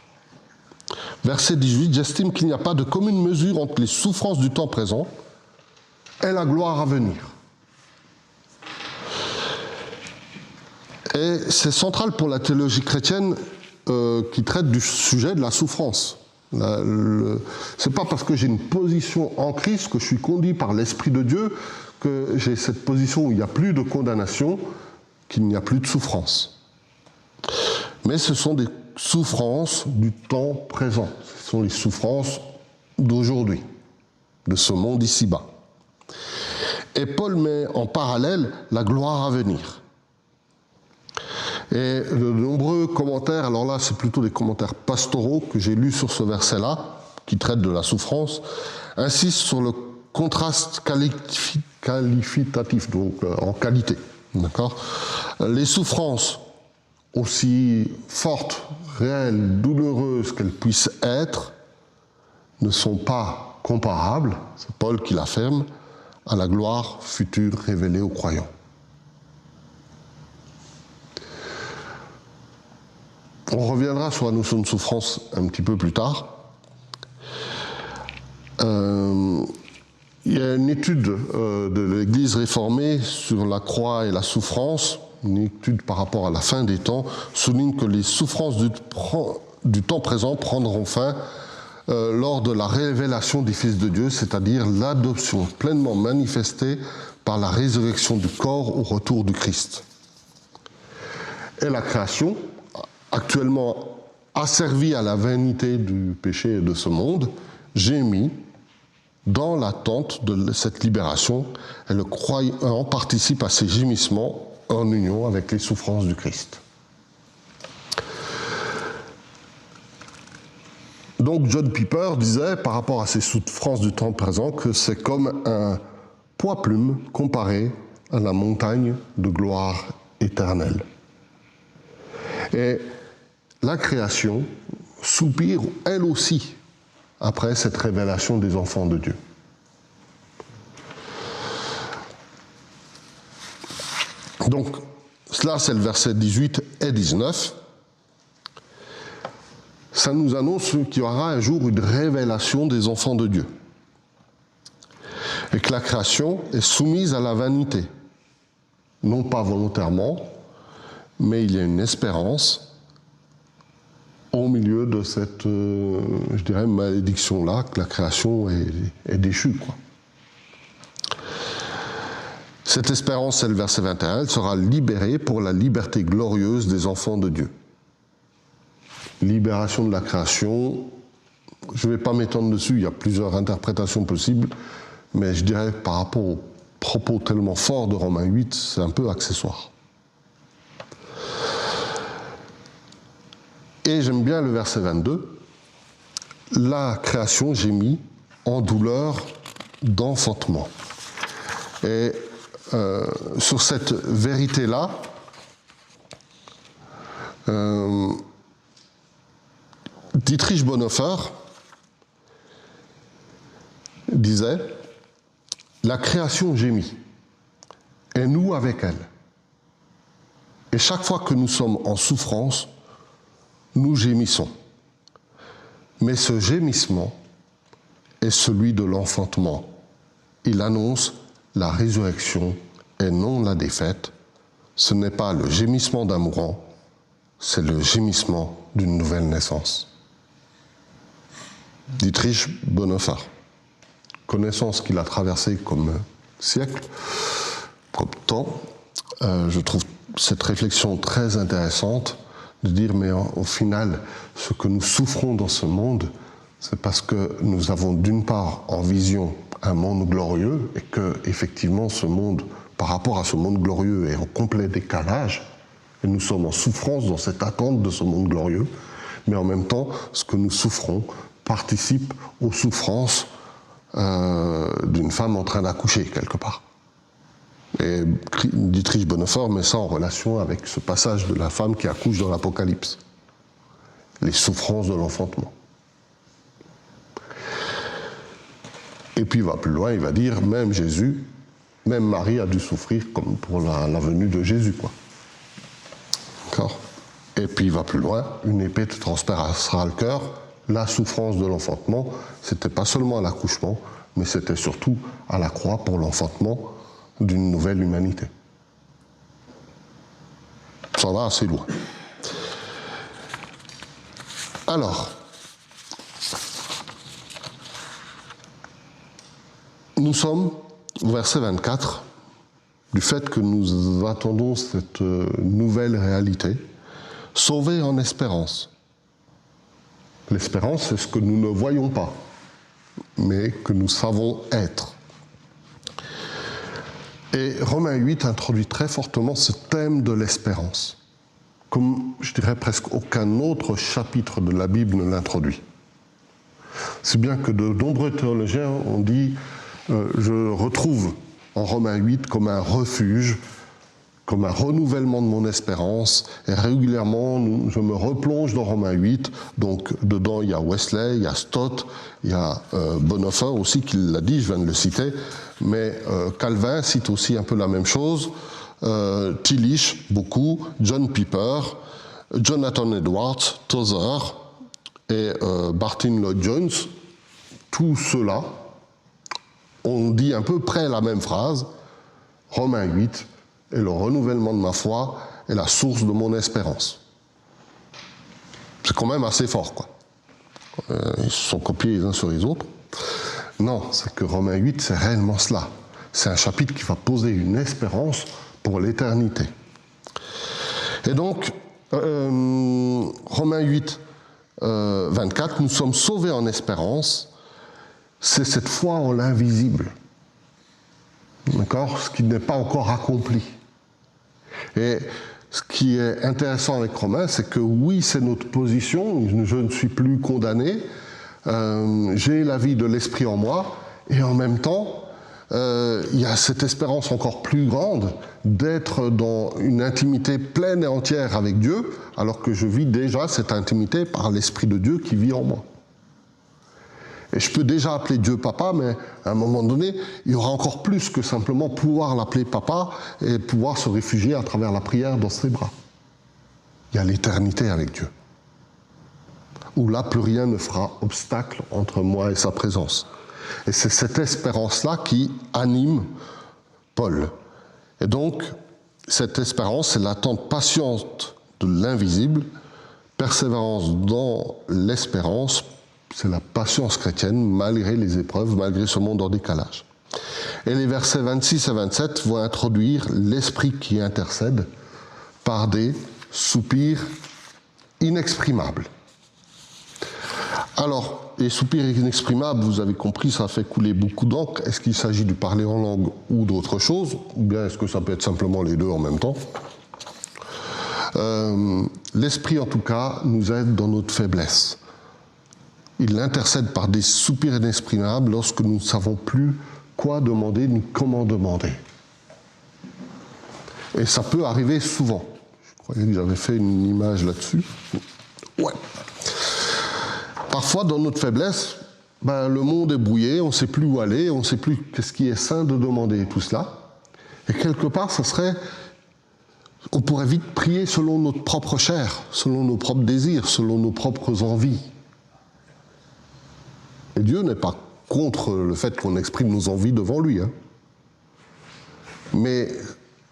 Verset 18, j'estime qu'il n'y a pas de commune mesure entre les souffrances du temps présent et la gloire à venir. Et c'est central pour la théologie chrétienne qui traite du sujet de la souffrance. C'est pas parce que j'ai une position en Christ, que je suis conduit par l'Esprit de Dieu, que j'ai cette position où il n'y a plus de condamnation, qu'il n'y a plus de souffrance. Mais ce sont des souffrances du temps présent. Ce sont les souffrances d'aujourd'hui, de ce monde ici-bas. Et Paul met en parallèle la gloire à venir. Et de nombreux commentaires, alors là c'est plutôt des commentaires pastoraux que j'ai lus sur ce verset-là, qui traitent de la souffrance, insistent sur le contraste qualitatif, donc en qualité. D'accord ? Les souffrances, aussi fortes, réelles, douloureuses qu'elles puissent être, ne sont pas comparables, c'est Paul qui l'affirme, à la gloire future révélée aux croyants. On reviendra sur la notion de souffrance un petit peu plus tard. Il y a une étude de l'Église réformée sur la croix et la souffrance, une étude par rapport à la fin des temps, souligne que les souffrances du temps présent prendront fin lors de la révélation des fils de Dieu, c'est-à-dire l'adoption pleinement manifestée par la résurrection du corps au retour du Christ. Et la création, actuellement asservie à la vanité du péché et de ce monde, gémit dans l'attente de cette libération, et le croyant participe à ces gémissements en union avec les souffrances du Christ. Donc John Piper disait, par rapport à ces souffrances du temps présent, que c'est comme un poids-plume comparé à la montagne de gloire éternelle. Et la création soupire, elle aussi, après cette révélation des enfants de Dieu. Donc, cela c'est le verset 18 et 19. Ça nous annonce qu'il y aura un jour une révélation des enfants de Dieu. Et que la création est soumise à la vanité. Non pas volontairement, mais il y a une espérance au milieu de cette, je dirais, malédiction-là, que la création est déchue, quoi. Cette espérance, c'est le verset 21, elle sera libérée pour la liberté glorieuse des enfants de Dieu. Libération de la création, je ne vais pas m'étendre dessus, il y a plusieurs interprétations possibles, mais je dirais par rapport aux propos tellement forts de Romains 8, c'est un peu accessoire. Et j'aime bien le verset 22. La création gémit en douleur d'enfantement. Et sur cette vérité-là, Dietrich Bonhoeffer disait « La création gémit, et nous avec elle. Et chaque fois que nous sommes en souffrance, nous gémissons. Mais ce gémissement est celui de l'enfantement. Il annonce la résurrection et non la défaite. Ce n'est pas le gémissement d'un mourant, c'est le gémissement d'une nouvelle naissance. » Dietrich Bonhoeffer. Connaissant ce qu'il a traversé comme siècle, comme temps, je trouve cette réflexion très intéressante de dire, mais au final, ce que nous souffrons dans ce monde, c'est parce que nous avons d'une part en vision un monde glorieux et que, effectivement, ce monde, par rapport à ce monde glorieux, est en complet décalage, et nous sommes en souffrance dans cette attente de ce monde glorieux, mais en même temps, ce que nous souffrons participe aux souffrances d'une femme en train d'accoucher, quelque part. Et Dietrich Bonhoeffer met ça en relation avec ce passage de la femme qui accouche dans l'Apocalypse. Les souffrances de l'enfantement. Et puis il va plus loin, il va dire, même Jésus, même Marie a dû souffrir comme pour la venue de Jésus, quoi. D'accord ? Et puis il va plus loin, une épée te transpercera le cœur. La souffrance de l'enfantement, c'était pas seulement à l'accouchement, mais c'était surtout à la croix pour l'enfantement d'une nouvelle humanité. Ça va assez loin. Alors, nous sommes au verset 24, du fait que nous attendons cette nouvelle réalité, sauvés en espérance. L'espérance, c'est ce que nous ne voyons pas, mais que nous savons être. Et Romains 8 introduit très fortement ce thème de l'espérance, comme je dirais presque aucun autre chapitre de la Bible ne l'introduit. C'est bien que de nombreux théologiens ont dit je retrouve en Romains 8 comme un refuge, comme un renouvellement de mon espérance, et régulièrement je me replonge dans Romains 8, donc dedans il y a Wesley, il y a Stott, il y a Bonhoeffer aussi qui l'a dit, je viens de le citer, mais Calvin cite aussi un peu la même chose, Tillich beaucoup, John Piper, Jonathan Edwards, Tozer et Martin Lloyd-Jones, tous ceux-là ont dit à peu près la même phrase, Romains 8 est le renouvellement de ma foi et la source de mon espérance. C'est quand même assez fort, quoi. Ils se sont copiés les uns sur les autres. Non, c'est que Romains 8, c'est réellement cela. C'est un chapitre qui va poser une espérance pour l'éternité. Et donc, Romains 8, 24, nous sommes sauvés en espérance. C'est cette foi en l'invisible. D'accord ? Ce qui n'est pas encore accompli. Et ce qui est intéressant avec Romains, c'est que oui, c'est notre position, je ne suis plus condamné, j'ai la vie de l'esprit en moi, et en même temps, il y a cette espérance encore plus grande d'être dans une intimité pleine et entière avec Dieu, alors que je vis déjà cette intimité par l'Esprit de Dieu qui vit en moi. Et je peux déjà appeler Dieu papa, mais à un moment donné, il y aura encore plus que simplement pouvoir l'appeler papa et pouvoir se réfugier à travers la prière dans ses bras. Il y a l'éternité avec Dieu, où là, plus rien ne fera obstacle entre moi et sa présence. Et c'est cette espérance-là qui anime Paul. Et donc, cette espérance, c'est l'attente patiente de l'invisible, persévérance dans l'espérance, c'est la patience chrétienne, malgré les épreuves, malgré ce monde en décalage. Et les versets 26 et 27 vont introduire l'esprit qui intercède par des soupirs inexprimables. Alors, les soupirs inexprimables, vous avez compris, ça fait couler beaucoup d'encre. Est-ce qu'il s'agit de parler en langue ou d'autre chose? Ou bien est-ce que ça peut être simplement les deux en même temps? L'Esprit, en tout cas, nous aide dans notre faiblesse. Il intercède par des soupirs inexprimables lorsque nous ne savons plus quoi demander ni comment demander. Et ça peut arriver souvent. Je croyais que j'avais fait une image là-dessus. Ouais. Parfois, dans notre faiblesse, le monde est brouillé, on ne sait plus où aller, on ne sait plus qu'est-ce qui est sain de demander, tout cela. Et quelque part, on pourrait vite prier selon notre propre chair, selon nos propres désirs, selon nos propres envies. Et Dieu n'est pas contre le fait qu'on exprime nos envies devant lui. Hein. Mais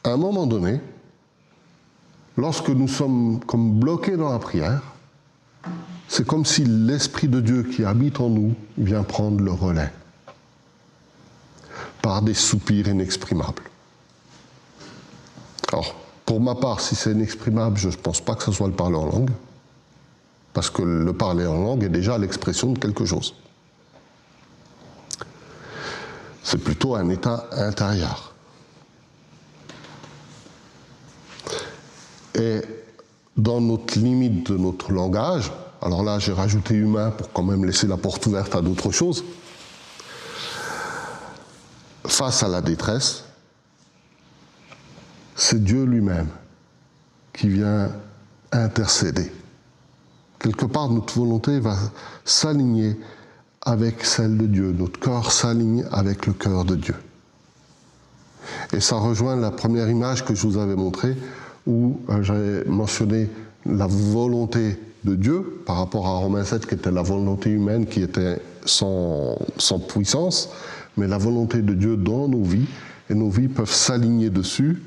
à un moment donné, lorsque nous sommes comme bloqués dans la prière, c'est comme si l'Esprit de Dieu qui habite en nous vient prendre le relais par des soupirs inexprimables. Alors, pour ma part, si c'est inexprimable, je ne pense pas que ce soit le parler en langue, parce que le parler en langue est déjà l'expression de quelque chose. C'est plutôt un état intérieur. Et dans notre limite de notre langage, alors là j'ai rajouté humain pour quand même laisser la porte ouverte à d'autres choses, face à la détresse, c'est Dieu lui-même qui vient intercéder. Quelque part, notre volonté va s'aligner avec celle de Dieu. Notre cœur s'aligne avec le cœur de Dieu. Et ça rejoint la première image que je vous avais montrée, où j'avais mentionné la volonté de Dieu par rapport à Romains 7, qui était la volonté humaine, qui était sans puissance, mais la volonté de Dieu dans nos vies, et nos vies peuvent s'aligner dessus,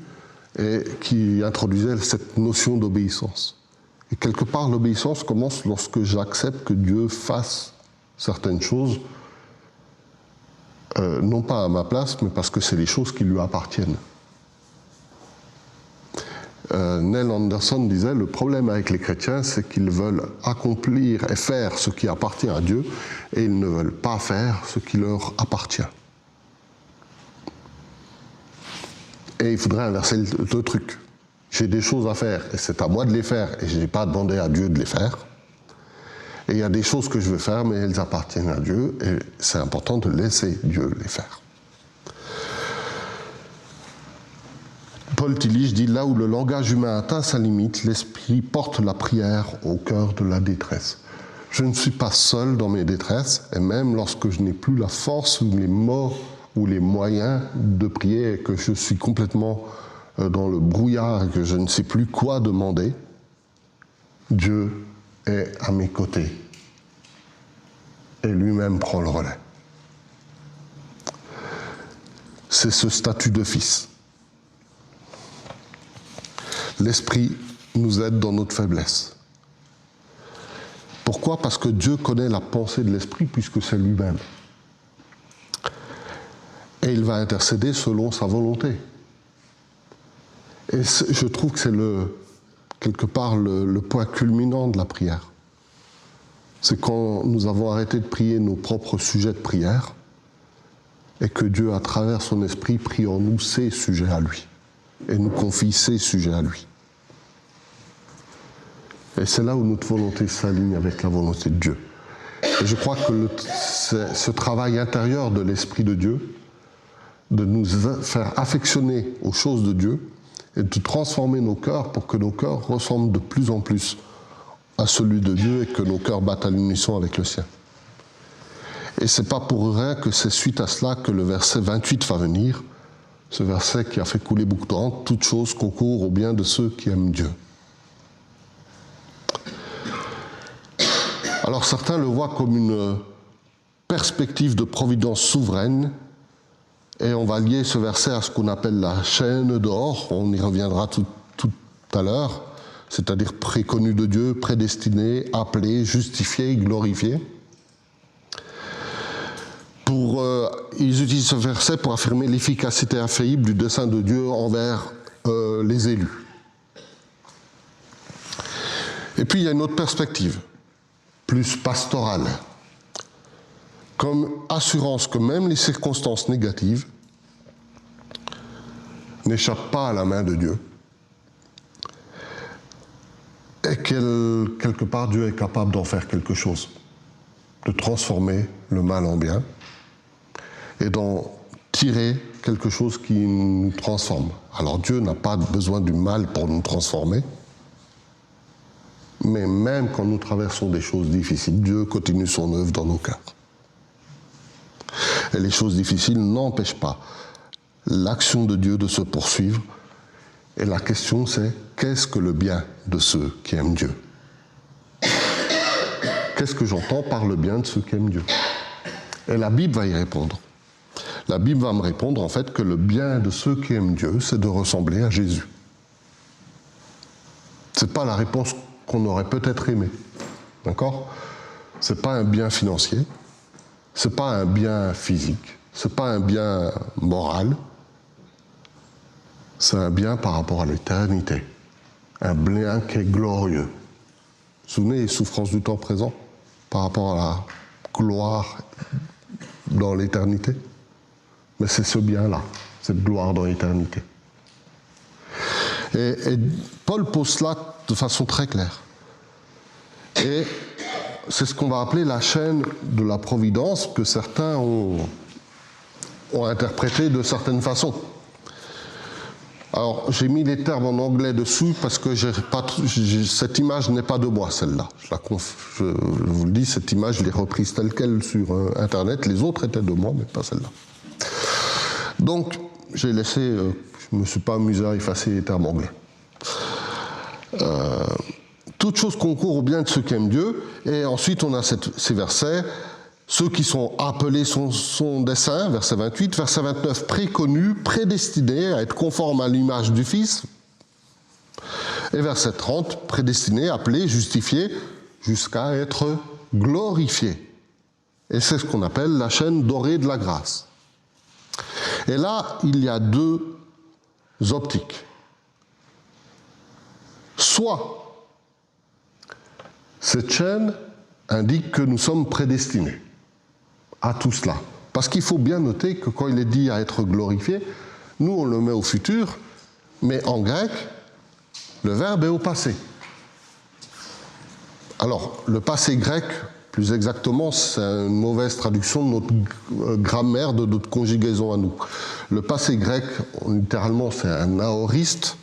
et qui introduisait cette notion d'obéissance. Et quelque part, l'obéissance commence lorsque j'accepte que Dieu fasse certaines choses, non pas à ma place, mais parce que c'est les choses qui lui appartiennent. Neil Anderson disait, le problème avec les chrétiens, c'est qu'ils veulent accomplir et faire ce qui appartient à Dieu, et ils ne veulent pas faire ce qui leur appartient. Et il faudrait inverser le truc. J'ai des choses à faire, et c'est à moi de les faire, et je n'ai pas demandé à Dieu de les faire. Et il y a des choses que je veux faire, mais elles appartiennent à Dieu, et c'est important de laisser Dieu les faire. Paul Tillich dit, là où le langage humain atteint sa limite, l'esprit porte la prière au cœur de la détresse. Je ne suis pas seul dans mes détresses, et même lorsque je n'ai plus la force ou les mots ou les moyens de prier, et que je suis complètement dans le brouillard et que je ne sais plus quoi demander, Dieu est à mes côtés et lui-même prend le relais. C'est ce statut de fils. L'Esprit nous aide dans notre faiblesse. Pourquoi ? Parce que Dieu connaît la pensée de l'Esprit puisque c'est lui-même. Et il va intercéder selon sa volonté. Et je trouve que c'est quelque part le point culminant de la prière. C'est quand nous avons arrêté de prier nos propres sujets de prière et que Dieu, à travers son esprit, prie en nous ses sujets à lui et nous confie ses sujets à lui. Et c'est là où notre volonté s'aligne avec la volonté de Dieu. Et je crois que ce travail intérieur de l'Esprit de Dieu, de nous faire affectionner aux choses de Dieu et de transformer nos cœurs pour que nos cœurs ressemblent de plus en plus à celui de Dieu et que nos cœurs battent à l'unisson avec le sien. Et c'est pas pour rien que c'est suite à cela que le verset 28 va venir, ce verset qui a fait couler beaucoup d'encre, toute chose concourt au bien de ceux qui aiment Dieu. Alors certains le voient comme une perspective de providence souveraine, et on va lier ce verset à ce qu'on appelle la chaîne d'or, on y reviendra tout à l'heure, c'est-à-dire préconnu de Dieu, prédestiné, appelé, justifié, glorifié. Ils utilisent ce verset pour affirmer l'efficacité infaillible du dessein de Dieu envers les élus. Et puis il y a une autre perspective. plus pastorale, comme assurance que même les circonstances négatives n'échappent pas à la main de Dieu et quelque part Dieu est capable d'en faire quelque chose, de transformer le mal en bien et d'en tirer quelque chose qui nous transforme. Alors Dieu n'a pas besoin du mal pour nous transformer, mais même quand nous traversons des choses difficiles, Dieu continue son œuvre dans nos cœurs. Et les choses difficiles n'empêchent pas l'action de Dieu de se poursuivre. Et la question c'est, qu'est-ce que le bien de ceux qui aiment Dieu? Qu'est-ce que j'entends par le bien de ceux qui aiment Dieu? Et la Bible va y répondre. La Bible va me répondre en fait que le bien de ceux qui aiment Dieu, c'est de ressembler à Jésus. Ce n'est pas la réponse qu'on aurait peut-être aimée. D'accord? Ce n'est pas un bien financier, ce n'est pas un bien physique, ce n'est pas un bien moral, c'est un bien par rapport à l'éternité. Un bien qui est glorieux. Vous vous souvenez des souffrances du temps présent par rapport à la gloire dans l'éternité? Mais c'est ce bien-là, cette gloire dans l'éternité. Et Paul pose cela de façon très claire. Et c'est ce qu'on va appeler la chaîne de la providence, que certains ont interprété de certaines façons. Alors, j'ai mis les termes en anglais dessous parce que cette image n'est pas de moi, celle-là. Je vous le dis, cette image, je l'ai reprise telle qu'elle sur Internet. Les autres étaient de moi, mais pas celle-là. Donc, j'ai laissé, je ne me suis pas amusé à effacer les termes anglais. Toute chose concourt au bien de ceux qui aiment Dieu. Et ensuite, on a ces versets. Ceux qui sont appelés sont des saints, verset 28, verset 29, préconnus, prédestinés à être conformes à l'image du Fils. Et verset 30, prédestinés, appelés, justifiés, jusqu'à être glorifiés. Et c'est ce qu'on appelle la chaîne dorée de la grâce. Et là, il y a deux optiques. Soit cette chaîne indique que nous sommes prédestinés à tout cela. Parce qu'il faut bien noter que quand il est dit à être glorifié, nous on le met au futur, mais en grec, le verbe est au passé. Alors, le passé grec, plus exactement, c'est une mauvaise traduction de notre grammaire, de notre conjugaison à nous. Le passé grec, littéralement, c'est un aoriste.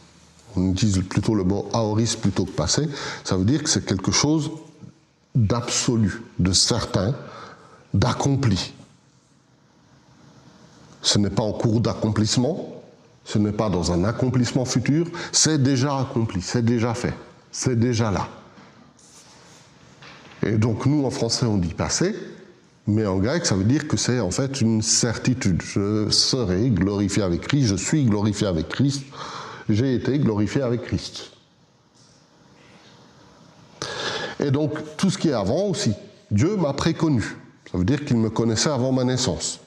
On utilise plutôt le mot aoriste plutôt que passé. Ça veut dire que c'est quelque chose d'absolu, de certain, d'accompli. Ce n'est pas en cours d'accomplissement, ce n'est pas dans un accomplissement futur, c'est déjà accompli, c'est déjà fait, c'est déjà là. Et donc nous en français on dit passé, mais en grec ça veut dire que c'est en fait une certitude. Je serai glorifié avec Christ, je suis glorifié avec Christ, j'ai été glorifié avec Christ. Et donc tout ce qui est avant aussi, Dieu m'a préconnu. Ça veut dire qu'il me connaissait avant ma naissance.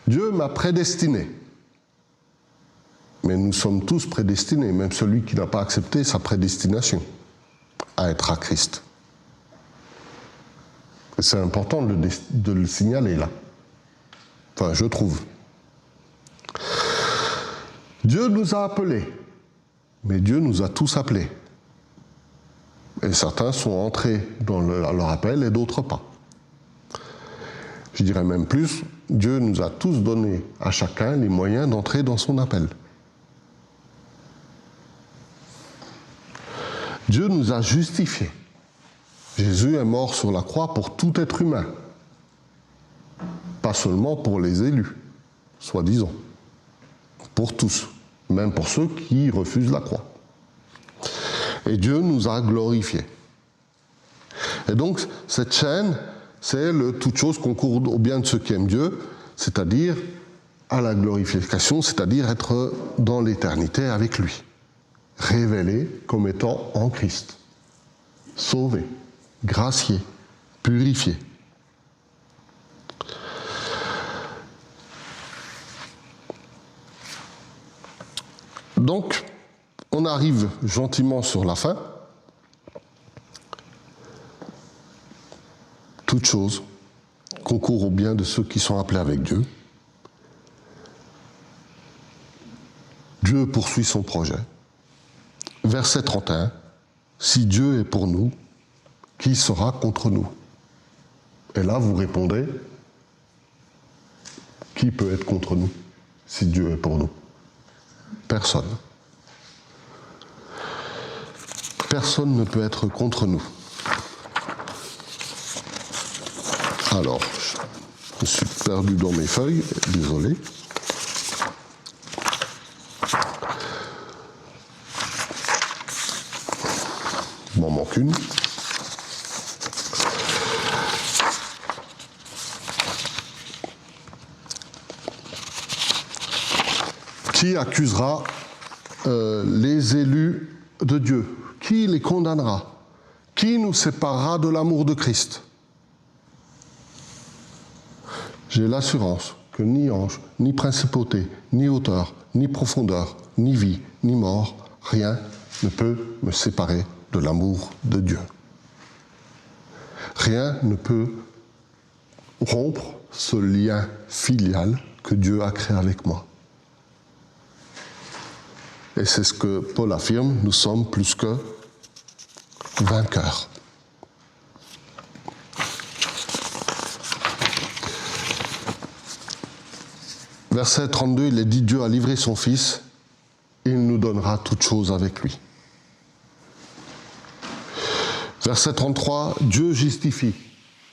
Dieu m'a prédestiné. Mais nous sommes tous prédestinés, même celui qui n'a pas accepté sa prédestination à être à Christ. Et c'est important de le signaler là. Enfin, je trouve. Dieu nous a appelés, mais Dieu nous a tous appelés. Et certains sont entrés dans leur appel et d'autres pas. Je dirais même plus, Dieu nous a tous donné à chacun les moyens d'entrer dans son appel. Dieu nous a justifiés. Jésus est mort sur la croix pour tout être humain, pas seulement pour les élus, soi-disant, pour tous, même pour ceux qui refusent la croix. Et Dieu nous a glorifiés. Et donc, cette chaîne, c'est toute chose concourt au bien de ceux qui aiment Dieu, c'est-à-dire à la glorification, c'est-à-dire être dans l'éternité avec lui, révélé comme étant en Christ, sauvé, gracié, purifié. Donc, on arrive gentiment sur la fin. toute chose concourt au bien de ceux qui sont appelés avec Dieu. Dieu poursuit son projet. Verset 31, « Si Dieu est pour nous, qui sera contre nous ?» Et là, vous répondez, « Qui peut être contre nous si Dieu est pour nous ?» Personne. Personne ne peut être contre nous. Alors, je me suis perdu dans mes feuilles, désolé. Il m'en manque une. Qui accusera les élus de Dieu? Qui les condamnera? Qui nous séparera de l'amour de Christ? J'ai l'assurance que ni ange, ni principauté, ni hauteur, ni profondeur, ni vie, ni mort, rien ne peut me séparer de l'amour de Dieu. Rien ne peut rompre ce lien filial que Dieu a créé avec moi. Et c'est ce que Paul affirme, nous sommes plus que vainqueurs. Verset 32, il est dit, Dieu a livré son Fils, il nous donnera toutes choses avec lui. Verset 33, Dieu justifie.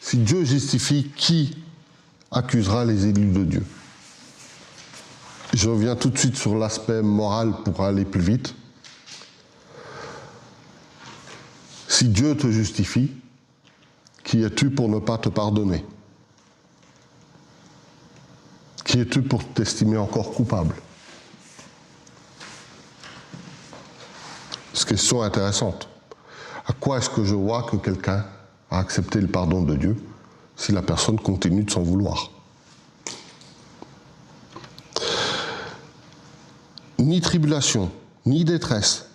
Si Dieu justifie, qui accusera les élus de Dieu? Je reviens tout de suite sur l'aspect moral pour aller plus vite. Si Dieu te justifie, qui es-tu pour ne pas te pardonner? Qui es-tu pour t'estimer encore coupable? C'est une question intéressante. À quoi est-ce que je vois que quelqu'un a accepté le pardon de Dieu si la personne continue de s'en vouloir? Ni tribulation, ni détresse,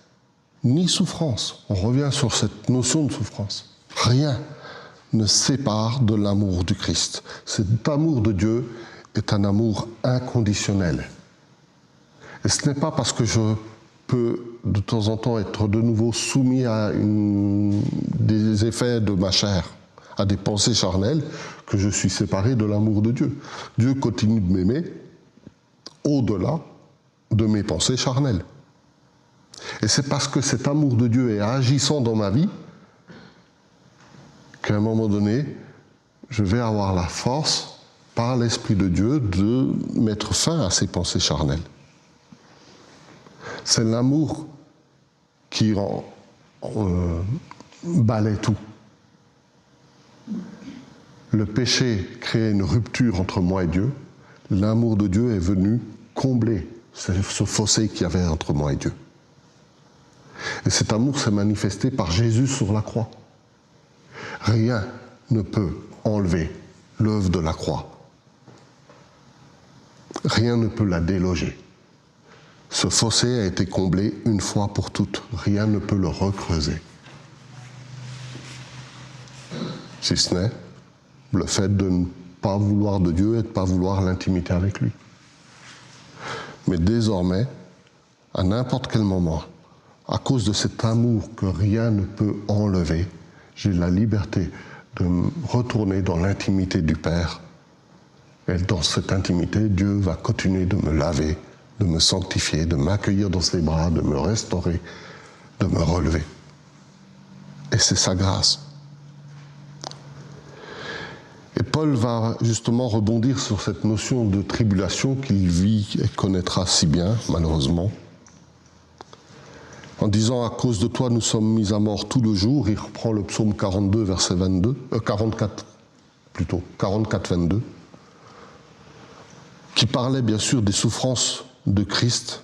ni souffrance. On revient sur cette notion de souffrance. Rien ne sépare de l'amour du Christ. Cet amour de Dieu est un amour inconditionnel. Et ce n'est pas parce que je peux de temps en temps être de nouveau soumis à des effets de ma chair, à des pensées charnelles, que je suis séparé de l'amour de Dieu. Dieu continue de m'aimer au-delà de mes pensées charnelles. Et c'est parce que cet amour de Dieu est agissant dans ma vie qu'à un moment donné, je vais avoir la force, par l'Esprit de Dieu, de mettre fin à ces pensées charnelles. C'est l'amour qui balaie tout. Le péché crée une rupture entre moi et Dieu. L'amour de Dieu est venu combler ce fossé qu'il y avait entre moi et Dieu. Et cet amour s'est manifesté par Jésus sur la croix. Rien ne peut enlever l'œuvre de la croix. Rien ne peut la déloger. Ce fossé a été comblé une fois pour toutes. Rien ne peut le recreuser. Si ce n'est le fait de ne pas vouloir de Dieu et de ne pas vouloir l'intimité avec lui. Mais désormais, à n'importe quel moment, à cause de cet amour que rien ne peut enlever, j'ai la liberté de me retourner dans l'intimité du Père. Et dans cette intimité, Dieu va continuer de me laver, de me sanctifier, de m'accueillir dans ses bras, de me restaurer, de me relever. Et c'est sa grâce. Et Paul va justement rebondir sur cette notion de tribulation qu'il vit et connaîtra si bien, malheureusement. En disant, à cause de toi, nous sommes mis à mort tout le jour. Il reprend le psaume 42, verset 44, 22, qui parlait bien sûr des souffrances de Christ.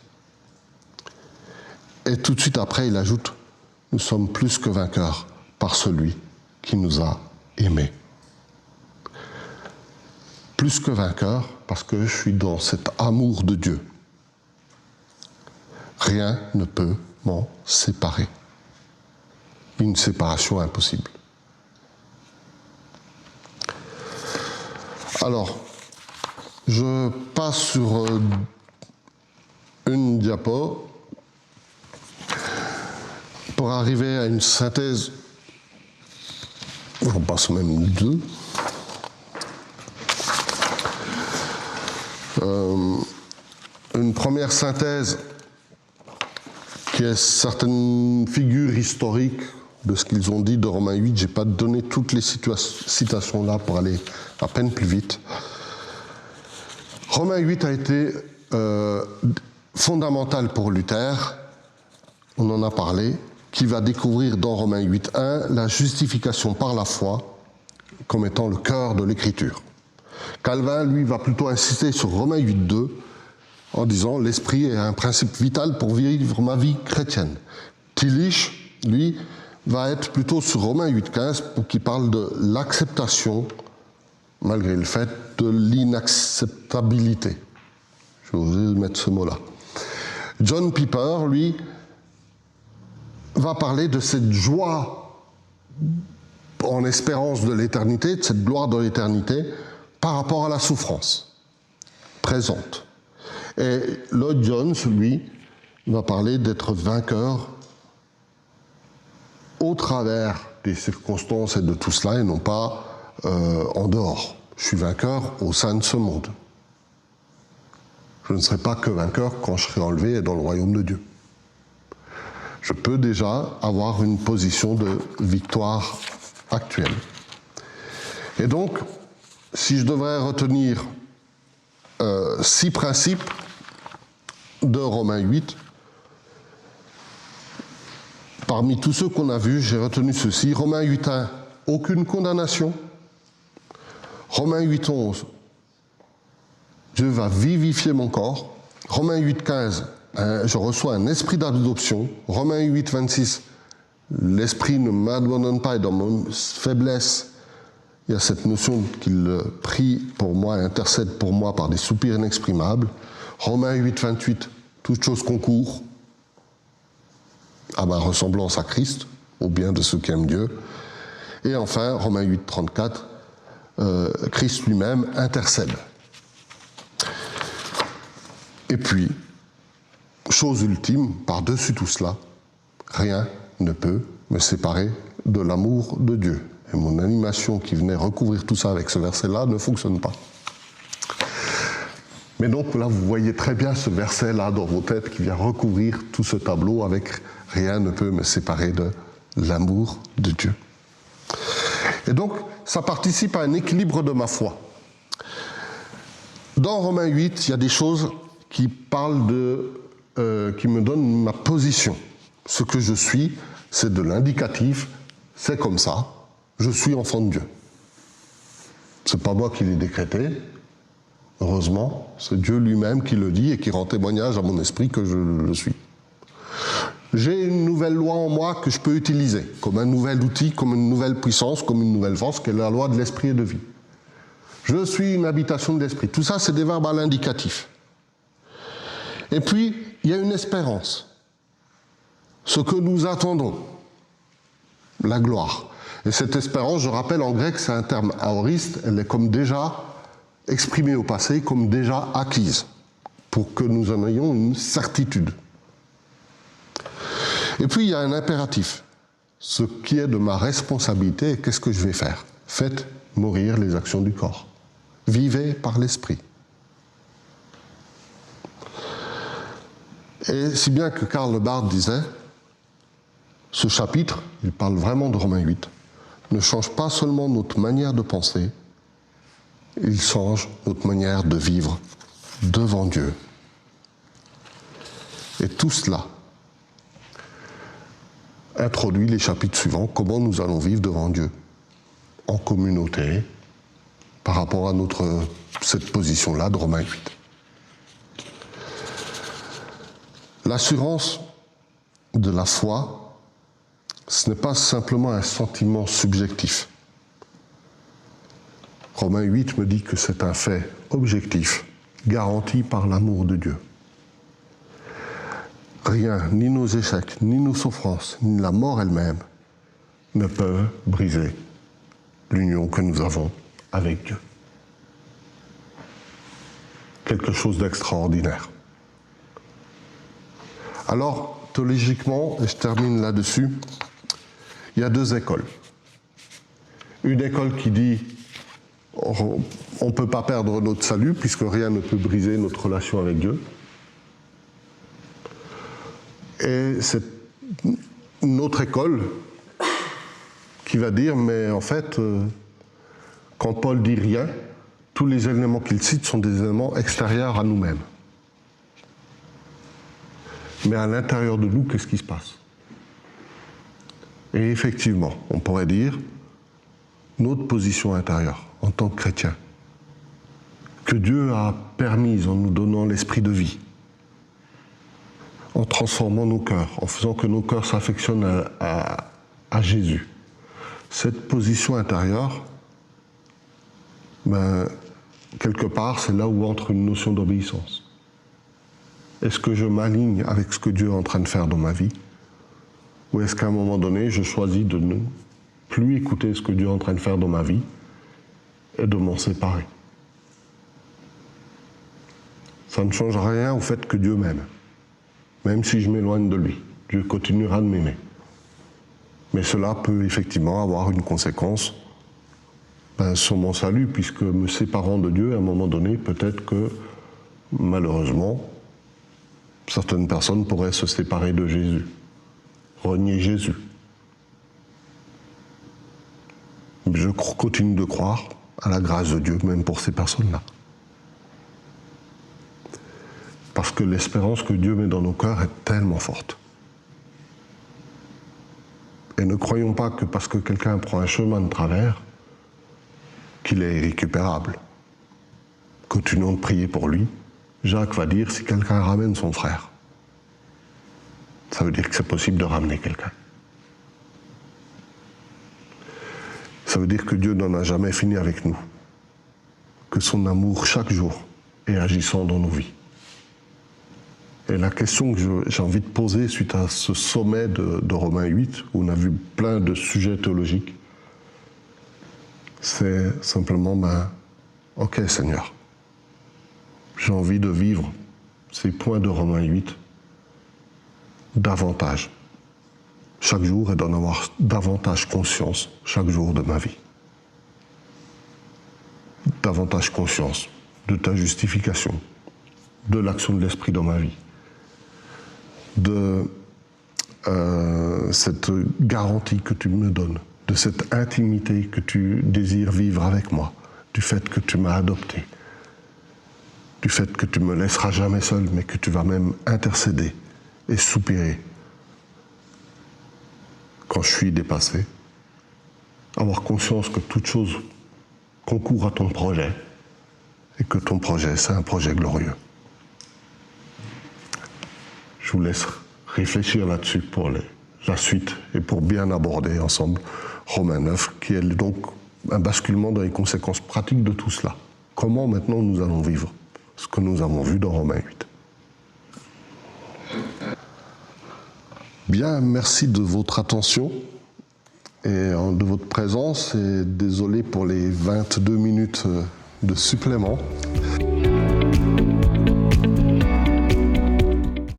Et tout de suite après, il ajoute, nous sommes plus que vainqueurs par celui qui nous a aimés. Plus que vainqueur, parce que je suis dans cet amour de Dieu. Rien ne peut m'en séparer. Une séparation impossible. Alors, je passe sur une diapo pour arriver à une synthèse. J'en passe même deux. Une première synthèse qui est certaines figures historiques de ce qu'ils ont dit de Romains 8. Je n'ai pas donné toutes les citations là pour aller à peine plus vite. Romains 8 a été fondamental pour Luther, on en a parlé, qui va découvrir dans Romains 8.1 la justification par la foi comme étant le cœur de l'Écriture. Calvin, lui, va plutôt insister sur Romains 8.2 en disant « l'esprit est un principe vital pour vivre ma vie chrétienne ». Tillich, lui, va être plutôt sur Romains 8.15 qui parle de l'acceptation, malgré le fait de l'inacceptabilité. Je vais oser mettre ce mot-là. John Piper, lui, va parler de cette joie en espérance de l'éternité, de cette gloire de l'éternité, par rapport à la souffrance présente. Et Lloyd Jones, lui, va parler d'être vainqueur au travers des circonstances et de tout cela, et non pas en dehors. Je suis vainqueur au sein de ce monde. Je ne serai pas que vainqueur quand je serai enlevé dans le royaume de Dieu. Je peux déjà avoir une position de victoire actuelle. Et donc, si je devrais retenir 6 principes de Romains 8, parmi tous ceux qu'on a vus, j'ai retenu ceci. Romains 8.1, aucune condamnation. Romains 8.11, Dieu va vivifier mon corps. Romains 8.15, je reçois un esprit d'adoption. Romains 8.26, l'esprit ne m'abandonne pas et dans mon faiblesse, il y a cette notion qu'il prie pour moi, intercède pour moi par des soupirs inexprimables. Romains 8.28, toute chose concourt à ma ressemblance à Christ, au bien de ceux qui aiment Dieu. Et enfin, Romains 8.34, Christ lui-même intercède. Et puis, chose ultime, par-dessus tout cela, rien ne peut me séparer de l'amour de Dieu. Et mon animation qui venait recouvrir tout ça avec ce verset-là ne fonctionne pas. Mais donc là, vous voyez très bien ce verset-là dans vos têtes qui vient recouvrir tout ce tableau avec « rien ne peut me séparer de l'amour de Dieu ». Et donc, ça participe à un équilibre de ma foi. Dans Romains 8, il y a des choses qui parlent qui me donnent ma position. Ce que je suis, c'est de l'indicatif, c'est comme ça, je suis enfant de Dieu. C'est pas moi qui l'ai décrété, heureusement, c'est Dieu lui-même qui le dit et qui rend témoignage à mon esprit que je le suis. J'ai une nouvelle loi en moi que je peux utiliser, comme un nouvel outil, comme une nouvelle puissance, comme une nouvelle force, qui est la loi de l'esprit et de vie. Je suis une habitation de l'esprit. Tout ça, c'est des verbes à l'indicatif. Et puis, il y a une espérance. Ce que nous attendons, la gloire. Et cette espérance, je rappelle en grec, c'est un terme aoriste, elle est comme déjà exprimée au passé, comme déjà acquise, pour que nous en ayons une certitude. Et puis, il y a un impératif. Ce qui est de ma responsabilité, qu'est-ce que je vais faire? Faites mourir les actions du corps. Vivez par l'esprit. Et si bien que Karl Barth disait, ce chapitre, il parle vraiment de Romains 8, ne change pas seulement notre manière de penser, il change notre manière de vivre devant Dieu. Et tout cela introduit les chapitres suivants, comment nous allons vivre devant Dieu, en communauté, par rapport à cette position-là de Romains 8. L'assurance de la foi, ce n'est pas simplement un sentiment subjectif. Romains 8 me dit que c'est un fait objectif, garanti par l'amour de Dieu. Rien, ni nos échecs, ni nos souffrances, ni la mort elle-même, ne peuvent briser l'union que nous avons avec Dieu. quelque chose d'extraordinaire. Alors, théologiquement, et je termine là-dessus, il y a deux écoles. Une école qui dit on ne peut pas perdre notre salut puisque rien ne peut briser notre relation avec Dieu. Et c'est une autre école qui va dire mais en fait, quand Paul dit rien, tous les éléments qu'il cite sont des éléments extérieurs à nous-mêmes. Mais à l'intérieur de nous, qu'est-ce qui se passe? Et effectivement, on pourrait dire notre position intérieure en tant que chrétien, que Dieu a permise en nous donnant l'esprit de vie, en transformant nos cœurs, en faisant que nos cœurs s'affectionnent à Jésus. Cette position intérieure, quelque part, c'est là où entre une notion d'obéissance. Est-ce que je m'aligne avec ce que Dieu est en train de faire dans ma vie? Ou est-ce qu'à un moment donné, je choisis de ne plus écouter ce que Dieu est en train de faire dans ma vie et de m'en séparer? Ça ne change rien au fait que Dieu m'aime. Même si je m'éloigne de lui, Dieu continuera de m'aimer. Mais cela peut effectivement avoir une conséquence sur mon salut, puisque me séparant de Dieu, à un moment donné, peut-être que, malheureusement, certaines personnes pourraient se séparer de Jésus, renier Jésus. Mais je continue de croire à la grâce de Dieu, même pour ces personnes-là. Parce que l'espérance que Dieu met dans nos cœurs est tellement forte. Et ne croyons pas que parce que quelqu'un prend un chemin de travers, qu'il est irrécupérable. Continuons de prier pour lui. Jacques va dire, si quelqu'un ramène son frère, ça veut dire que c'est possible de ramener quelqu'un. Ça veut dire que Dieu n'en a jamais fini avec nous. Que son amour, chaque jour, est agissant dans nos vies. Et la question que j'ai envie de poser suite à ce sommet de Romains 8, où on a vu plein de sujets théologiques, c'est simplement, ok Seigneur, j'ai envie de vivre ces points de Romains 8 davantage, chaque jour, et d'en avoir davantage conscience chaque jour de ma vie. Davantage conscience de ta justification, de l'action de l'Esprit dans ma vie, de cette garantie que tu me donnes, de cette intimité que tu désires vivre avec moi, du fait que tu m'as adopté, du fait que tu me laisseras jamais seul, mais que tu vas même intercéder et soupirer quand je suis dépassé, avoir conscience que toute chose concourt à ton projet et que ton projet, c'est un projet glorieux. Je vous laisse réfléchir là-dessus pour la suite et pour bien aborder ensemble Romains 9, qui est donc un basculement dans les conséquences pratiques de tout cela. Comment maintenant nous allons vivre ce que nous avons vu dans Romains 8. Bien, merci de votre attention et de votre présence, et désolé pour les 22 minutes de supplément.